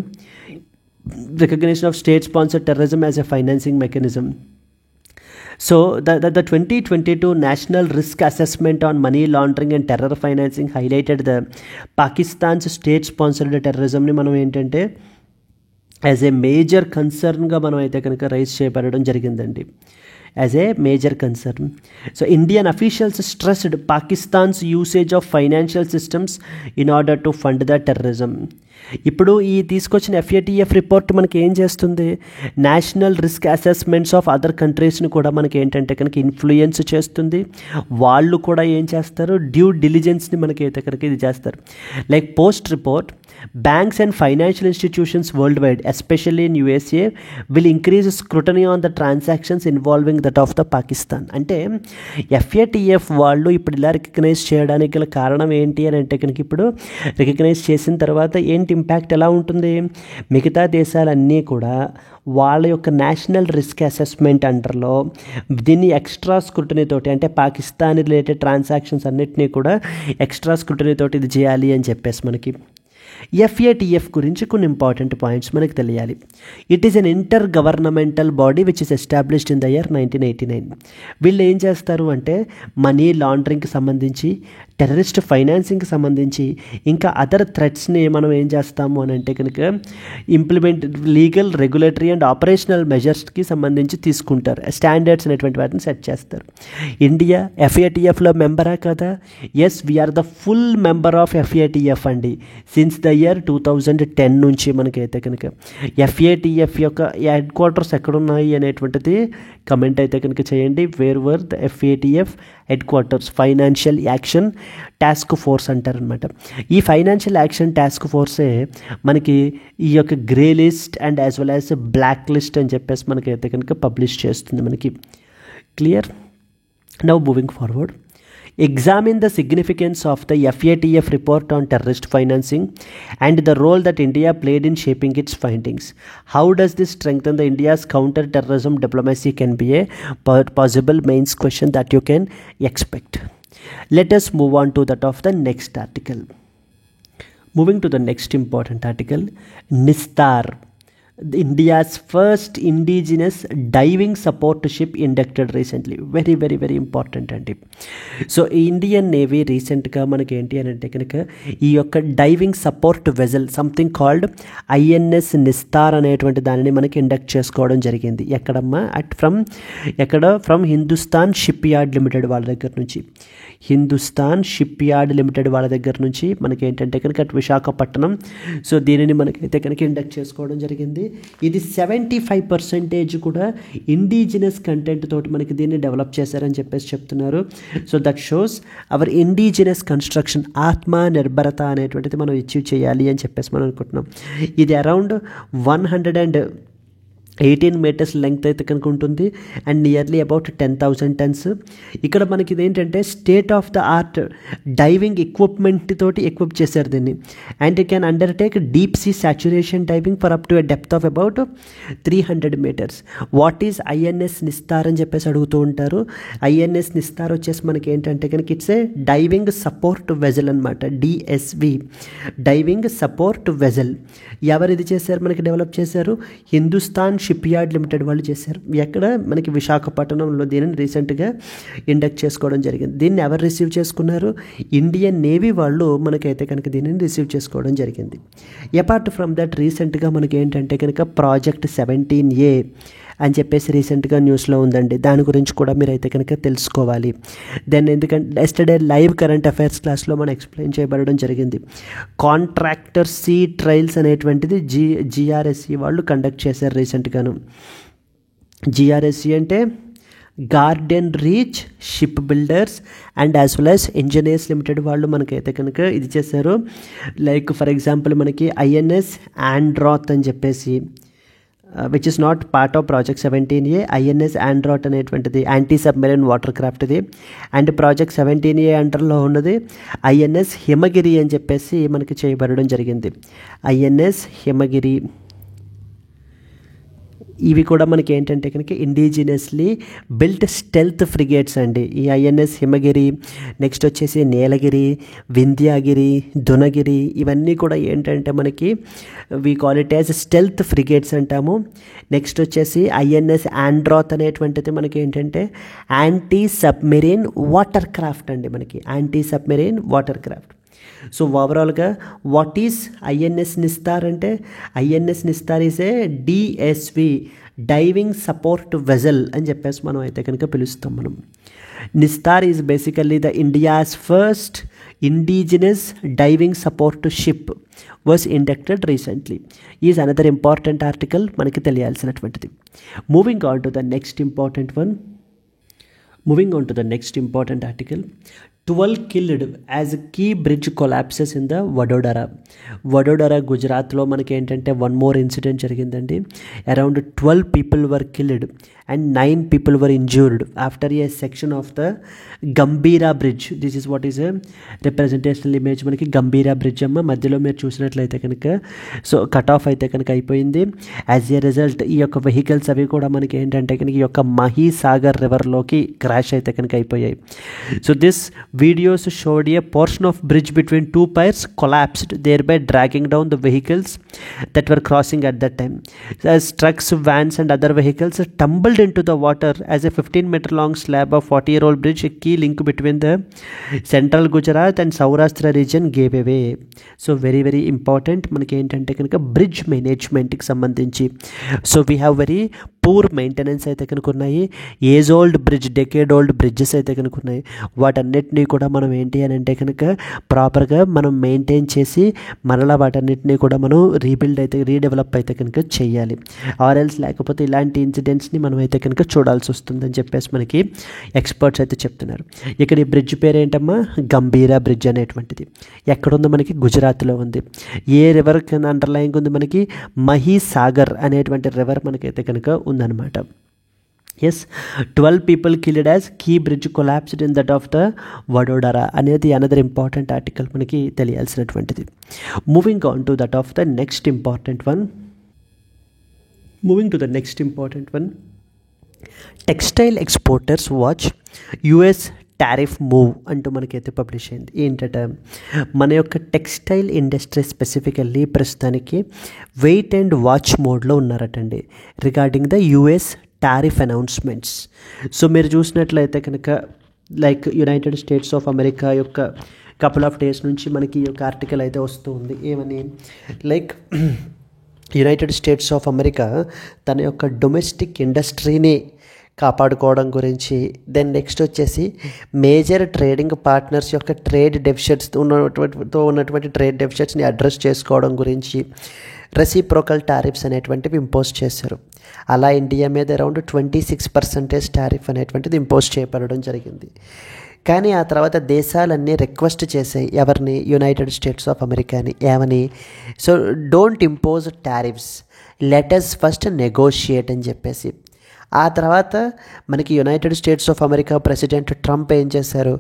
Recognition of state-sponsored terrorism as a financing mechanism. So the 2022 National Risk Assessment on Money Laundering and Terror Financing highlighted the Pakistan's state-sponsored terrorism ni మనం ఏంటంటే యాజ్ ఏ మేజర్ కన్సర్న్గా మనం అయితే కనుక రైజ్ చేయబడడం జరిగిందండి. as a major concern. So Indian officials stressed Pakistan's usage of financial systems in order to fund the terrorism. ఇప్పుడు ఈ తీసుకొచ్చిన FATF రిపోర్ట్ మనకి ఏం చేస్తుంది, national risk assessments of other కంట్రీస్ని కూడా మనకి ఏంటంటే కనుక ఇన్ఫ్లుయెన్స్ చేస్తుంది. వాళ్ళు కూడా ఏం చేస్తారు, డ్యూ డిలిజెన్స్ని మనకి అయితే కనుక ఇది చేస్తారు. Like post report banks and financial institutions worldwide, especially in USA, will increase scrutiny on the transactions involving that of the Pakistan. అంటే FATF వాళ్ళు ఇప్పుడు ఇలా రికగ్నైజ్ చేయడానికి గల కారణం ఏంటి అని అంటే కనుక ఇప్పుడు రికగ్నైజ్ చేసిన తర్వాత ఏంటి ఇంపాక్ట్ ఎలా ఉంటుంది, మిగతా దేశాలన్నీ కూడా వాళ్ళ యొక్క నేషనల్ రిస్క్ అసెస్మెంట్ అండర్లో దీన్ని ఎక్స్ట్రా స్క్రూటనీ తోటి, అంటే పాకిస్తాన్ రిలేటెడ్ ట్రాన్సాక్షన్స్ అన్నిటినీ కూడా ఎక్స్ట్రా స్క్రూటనీ తోటి ఇది చేయాలి అని చెప్పేసి మనకి FATF గురించి కొన్ని ఇంపార్టెంట్ పాయింట్స్ మనకు తెలియాలి. It is an inter governmental body which is established in the year 1989. వీళ్ళు ఏం చేస్తారు అంటే మనీ లాండరింగ్కి సంబంధించి, టెర్రరిస్ట్ ఫైనాన్సింగ్కి సంబంధించి, ఇంకా అదర్ థ్రెట్స్ని మనం ఏం చేస్తాము అని అంటే కనుక implement legal, regulatory and operational మెజర్స్కి సంబంధించి తీసుకుంటారు, స్టాండర్డ్స్ అనేటువంటి వాటిని సెట్ చేస్తారు. ఇండియా FATFలో మెంబరా కదా? Yes, we are the full member of FATF అండి. సిన్స్ ద ఇయర్ 2010 నుంచి మనకైతే కనుక FATF యొక్క హెడ్ క్వార్టర్స్ ఎక్కడున్నాయి అనేటువంటిది కమెంట్ అయితే కనుక చేయండి. Where were the FATF headquarters? Financial action task force అంటారనమాట. ఈ ఫైనాన్షియల్ యాక్షన్ టాస్క్ ఫోర్సే మనకి ఈ యొక్క grey list and as well as black list అని చెప్పేసి మనకైతే కనుక పబ్లిష్ చేస్తుంది మనకి. Clear? Now moving forward. Examine the significance of the FATF report on terrorist financing and the role that India played in shaping its findings. How does this strengthen the India's counter-terrorism diplomacy can be a possible mains question that you can expect. Let us move on to that of the next article. Moving to the next important article, Nistar, India's first indigenous diving support ship inducted recently. Very very very important అండి. సో ఇండియన్ నేవీ రీసెంట్గా మనకి ఏంటి అని అంటే కనుక ఈ యొక్క diving support vessel something called INS Nistar అనేటువంటి దానిని మనకి ఇండక్ట్ చేసుకోవడం జరిగింది. ఎక్కడమ్మా? From Hindustan ship yard limited వాళ్ళ దగ్గర నుంచి. హిందుస్థాన్ షిప్ యార్డ్ లిమిటెడ్ వాళ్ళ దగ్గర నుంచి మనకి ఏంటంటే కనుక అటు విశాఖపట్నం. సో దీనిని మనకైతే కనుక ఇండక్ట్ చేసుకోవడం జరిగింది. ఇది 75% కూడా ఇండిజినస్ కంటెంట్ తోటి మనకి దీన్ని డెవలప్ చేశారని చెప్పేసి చెప్తున్నారు. So that shows hour indigenous construction, ఆత్మ నిర్భరత అనేటువంటిది మనం అచీవ్ చేయాలి అని చెప్పేసి మనం అనుకుంటున్నాం. ఇది అరౌండ్ 118 మీటర్స్ లెంగ్త్ అయితే కనుక ఉంటుంది అండ్ నియర్లీ అబౌట్ 10,000 టన్స్. ఇక్కడ మనకి ఇదేంటంటే state of the art diving equipment తోటి ఎక్విప్ చేశారు దీన్ని. And it can undertake deep sea saturation diving for up to a depth of about 300 metres. What is INS Nistar అని చెప్పేసి అడుగుతూ ఉంటారు. INS నిస్తార్ వచ్చేసి మనకి ఏంటంటే కనుక it's a diving support vessel అనమాట. DSV, diving support vessel. ఎవరు ఇది చేశారు? మనకి డెవలప్ చేశారు హిందుస్థాన్ షిప్ యార్డ్ లిమిటెడ్ వాళ్ళు చేశారు. ఎక్కడ? మనకి విశాఖపట్నంలో దీనిని రీసెంట్గా ఇండక్ట్ చేసుకోవడం జరిగింది. దీన్ని ఎవరు రిసీవ్ చేసుకున్నారు? ఇండియన్ నేవీ వాళ్ళు మనకైతే కనుక దీనిని రిసీవ్ చేసుకోవడం జరిగింది. అపార్ట్ ఫ్రమ్ దట్ రీసెంట్గా మనకి ఏంటంటే కనుక ప్రాజెక్ట్ 17A అని చెప్పేసి రీసెంట్గా న్యూస్లో ఉందండి. దాని గురించి కూడా మీరైతే కనుక తెలుసుకోవాలి. దెన్ ఎందుకంటే ఎస్టర్డే లైవ్ కరెంట్ అఫైర్స్ క్లాస్లో మనం ఎక్స్ప్లెయిన్ చేయబడడం జరిగింది. కాంట్రాక్టర్ సీ ట్రయల్స్ అనేటువంటిది GRSE వాళ్ళు కండక్ట్ చేశారు రీసెంట్గాను. GRSE అంటే garden reach ship builders and as well as engineers limited వాళ్ళు మనకైతే కనుక ఇది చేశారు. లైక్ ఫర్ ఎగ్జాంపుల్ మనకి INS ఆండ్రాత్ అని చెప్పేసి which is not part of project 17A. INS ఆండ్రాట్ అనేటువంటిది యాంటీ సబ్మెరైన్ వాటర్ క్రాఫ్ట్ ఇది. అండ్ ప్రాజెక్ట్ 17A అండర్లో ఉన్నది INS హిమగిరి అని చెప్పేసి మనకి చేయబడడం జరిగింది. INS హిమగిరి ఇవి కూడా మనకి ఏంటంటే కనుక ఇండిజినస్లీ బిల్ట్ స్టెల్త్ ఫ్రిగేట్స్ అండి. ఈ INS హిమగిరి, నెక్స్ట్ వచ్చేసి నీలగిరి, వింధ్యాగిరి, దునగిరి, ఇవన్నీ కూడా ఏంటంటే మనకి we call it as stealth frigates అంటాము. నెక్స్ట్ వచ్చేసి INS ఆండ్రాత్ అనేటువంటిది మనకి ఏంటంటే యాంటీ సబ్మెరైన్ వాటర్ క్రాఫ్ట్ అండి. మనకి anti submarine water craft. So ఓవరాల్గా వాట్ ఈజ్ INS నిస్తార్ అంటే INS Nistar is a DSV, diving support vessel అని చెప్పేసి మనం అయితే కనుక పిలుస్తాం మనం. Nistar is basically the India's first indigenous diving support ship was inducted recently. Is another important article మనకి తెలియాల్సినటువంటిది. Moving on to the next important article. 12 killed as a key bridge collapses in the Vadodara గుజరాత్లో మనకి ఏంటంటే వన్ మోర్ ఇన్సిడెంట్ జరిగిందండి. Around 12 people were killed and 9 people were injured after a section of the గంభీరా bridge. This is what is a representational image. మనకి గంభీరా బ్రిడ్జ్ అమ్మ మధ్యలో మీరు చూసినట్లయితే కనుక సో కట్ ఆఫ్ అయితే కనుక అయిపోయింది. యాజ్ ఏ రిజల్ట్ ఈ యొక్క వెహికల్స్ అవి కూడా మనకి ఏంటంటే కనుక ఈ యొక్క మహీసాగర్ రివర్లోకి క్రాష్ అయితే కనుక అయిపోయాయి. So this videos showed a portion of bridge between two piers collapsed, thereby dragging down the vehicles that were crossing at that time. As trucks, vans and other vehicles tumbled into the water as a 15-meter long slab of 40-year-old bridge, a key link between the central Gujarat and Saurashtra region, gave away. So very very important మనకి ఏంటంటే కనుక బ్రిడ్జ్ మేనేజ్మెంట్కి సంబంధించి so we have very poor maintenance అయితే కనుక ఉన్నాయి. Age old bridge, decade old bridges అయితే కనుక ఉన్నాయి. వాటన్నిటినీ కూడా మనం ఏంటి అని అంటే కనుక ప్రాపర్గా మనం మెయింటైన్ చేసి మరలా వాటన్నిటినీ కూడా మనం రీడెవలప్ అయితే కనుక చేయాలి. ఆర్ఎల్స్ లేకపోతే ఇలాంటి ఇన్సిడెంట్స్ని మనం అయితే కనుక చూడాల్సి వస్తుందని చెప్పేసి మనకి ఎక్స్పర్ట్స్ అయితే చెప్తున్నారు. ఇక్కడ ఈ బ్రిడ్జ్ పేరు ఏంటమ్మా? గంభీరా బ్రిడ్జ్ అనేటువంటిది. ఎక్కడుందో మనకి గుజరాత్లో ఉంది. ఏ రివర్ కింద అండర్లైంగ్ ఉంది మనకి? మహీసాగర్ అనేటువంటి రివర్ మనకైతే కనుక ఉందన్నమాట. Yes, 12 people killed as key bridge collapsed in that of the Vadodara అనేది అనదర్ ఇంపార్టెంట్ ఆర్టికల్ మనకి తెలియాల్సినటువంటిది. Moving on to that of the next important one. Textile exporters watch US tariff move అంటూ మనకైతే పబ్లిష్ అయింది. ఏంటట మన యొక్క టెక్స్టైల్ ఇండస్ట్రీ స్పెసిఫికల్లీ ప్రస్తుతానికి వెయిట్ అండ్ వాచ్ మోడ్లో ఉన్నారటండి regarding the US tariff announcements. So మీరు చూసినట్లయితే కనుక like United States of America యొక్క కపుల్ ఆఫ్ డేస్ నుంచి మనకి ఈ యొక్క ఆర్టికల్ అయితే వస్తూ ఉంది. ఏమని? Like United States of America తన యొక్క డొమెస్టిక్ ఇండస్ట్రీని కాపాడుకోవడం గురించి, దెన్ నెక్స్ట్ వచ్చేసి మేజర్ ట్రేడింగ్ పార్ట్నర్స్ యొక్క ట్రేడ్ ఉన్నటువంటి ట్రేడ్ డెఫిషిట్స్ని అడ్రస్ చేసుకోవడం గురించి రెసిప్రోకల్ టారిఫ్స్ అనేటువంటివి ఇంపోజ్ చేశారు. అలా ఇండియా మీద అరౌండ్ 26% టారిఫ్ అనేటువంటిది ఇంపోజ్ చేయబడడం జరిగింది. కానీ ఆ తర్వాత దేశాలన్నీ రిక్వెస్ట్ చేసాయి ఎవరిని? యునైటెడ్ స్టేట్స్ ఆఫ్ అమెరికాని. ఏమని? So don't impose tariffs, let us first negotiate అని చెప్పేసి. ఆ తర్వాత మనకి United States of America president Trump ఏం చేశారు?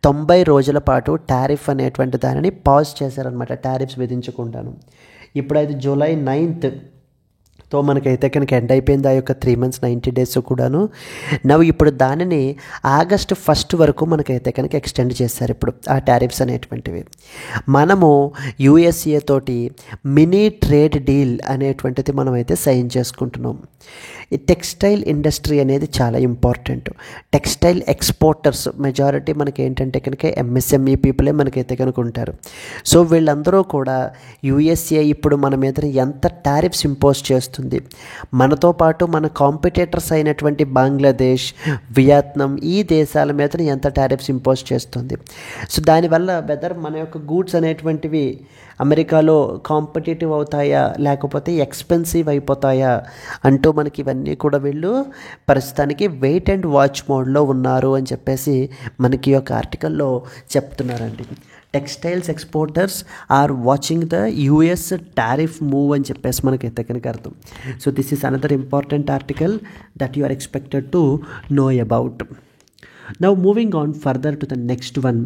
90 రోజుల పాటు టారిఫ్ అనేటువంటి దానిని పాజ్ చేశారనమాట, టారిఫ్స్ విధించకుండాను. ఇప్పుడైతే జూలై 9th మనకైతే కనుక ఎండ్ అయిపోయింది ఆ యొక్క 3 months 90 days కూడాను. ఇప్పుడు దానిని ఆగస్ట్ 1st వరకు మనకైతే కనుక ఎక్స్టెండ్ చేశారు ఇప్పుడు ఆ టారిఫ్స్ అనేటువంటివి. మనము యూఎస్ఏ తోటి మినీ ట్రేడ్ డీల్ అనేటువంటిది మనమైతే సైన్ చేసుకుంటున్నాం. ఈ టెక్స్టైల్ ఇండస్ట్రీ అనేది చాలా ఇంపార్టెంట్. టెక్స్టైల్ ఎక్స్పోర్టర్స్ మెజారిటీ మనకి ఏంటంటే కనుక ఎంఎస్ఎంఈ పీపులే మనకైతే కనుక ఉంటారు. సో వీళ్ళందరూ కూడా యూఎస్ఏ ఇప్పుడు మన మీద ఎంత టారిఫ్స్ ఇంపోజ్ చేస్తుంది, మనతో పాటు మన కాంపిటేటర్స్ అయినటువంటి బంగ్లాదేశ్, వియత్నాం ఈ దేశాల మీద ఎంత టారిఫ్స్ ఇంపోజ్ చేస్తుంది. సో దానివల్ల వెదర్ మన యొక్క గూడ్స్ అనేటువంటివి అమెరికాలో కాంపిటేటివ్ అవుతాయా లేకపోతే ఎక్స్పెన్సివ్ అయిపోతాయా అంటూ మనకి ఇవన్నీ కూడా వీళ్ళు ప్రస్తుతానికి వెయిట్ అండ్ వాచ్ మోడ్లో ఉన్నారు అని చెప్పేసి మనకి ఒక ఆర్టికల్లో చెప్తున్నారండి. Textiles exporters are watching the US tariff move అని చెప్పేసి మనకైతే కనుక అర్థం. So this is another important article that you are expected to know about. Now moving on further to the next one.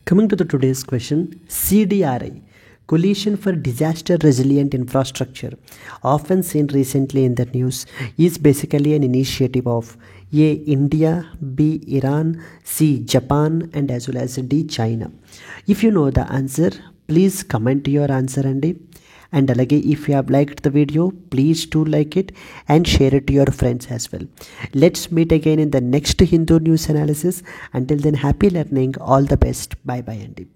Coming to the today's question, CDRI, Coalition for Disaster Resilient Infrastructure, often seen recently in the news, is basically an initiative of A. India, B. Iran, C. Japan and as well as D. China. If you know the answer, please comment your answer and alage if you have liked the video, please do like it and share it to your friends as well. Let's meet again in the next Hindu news analysis. Until then, happy learning, all the best, bye bye Andy.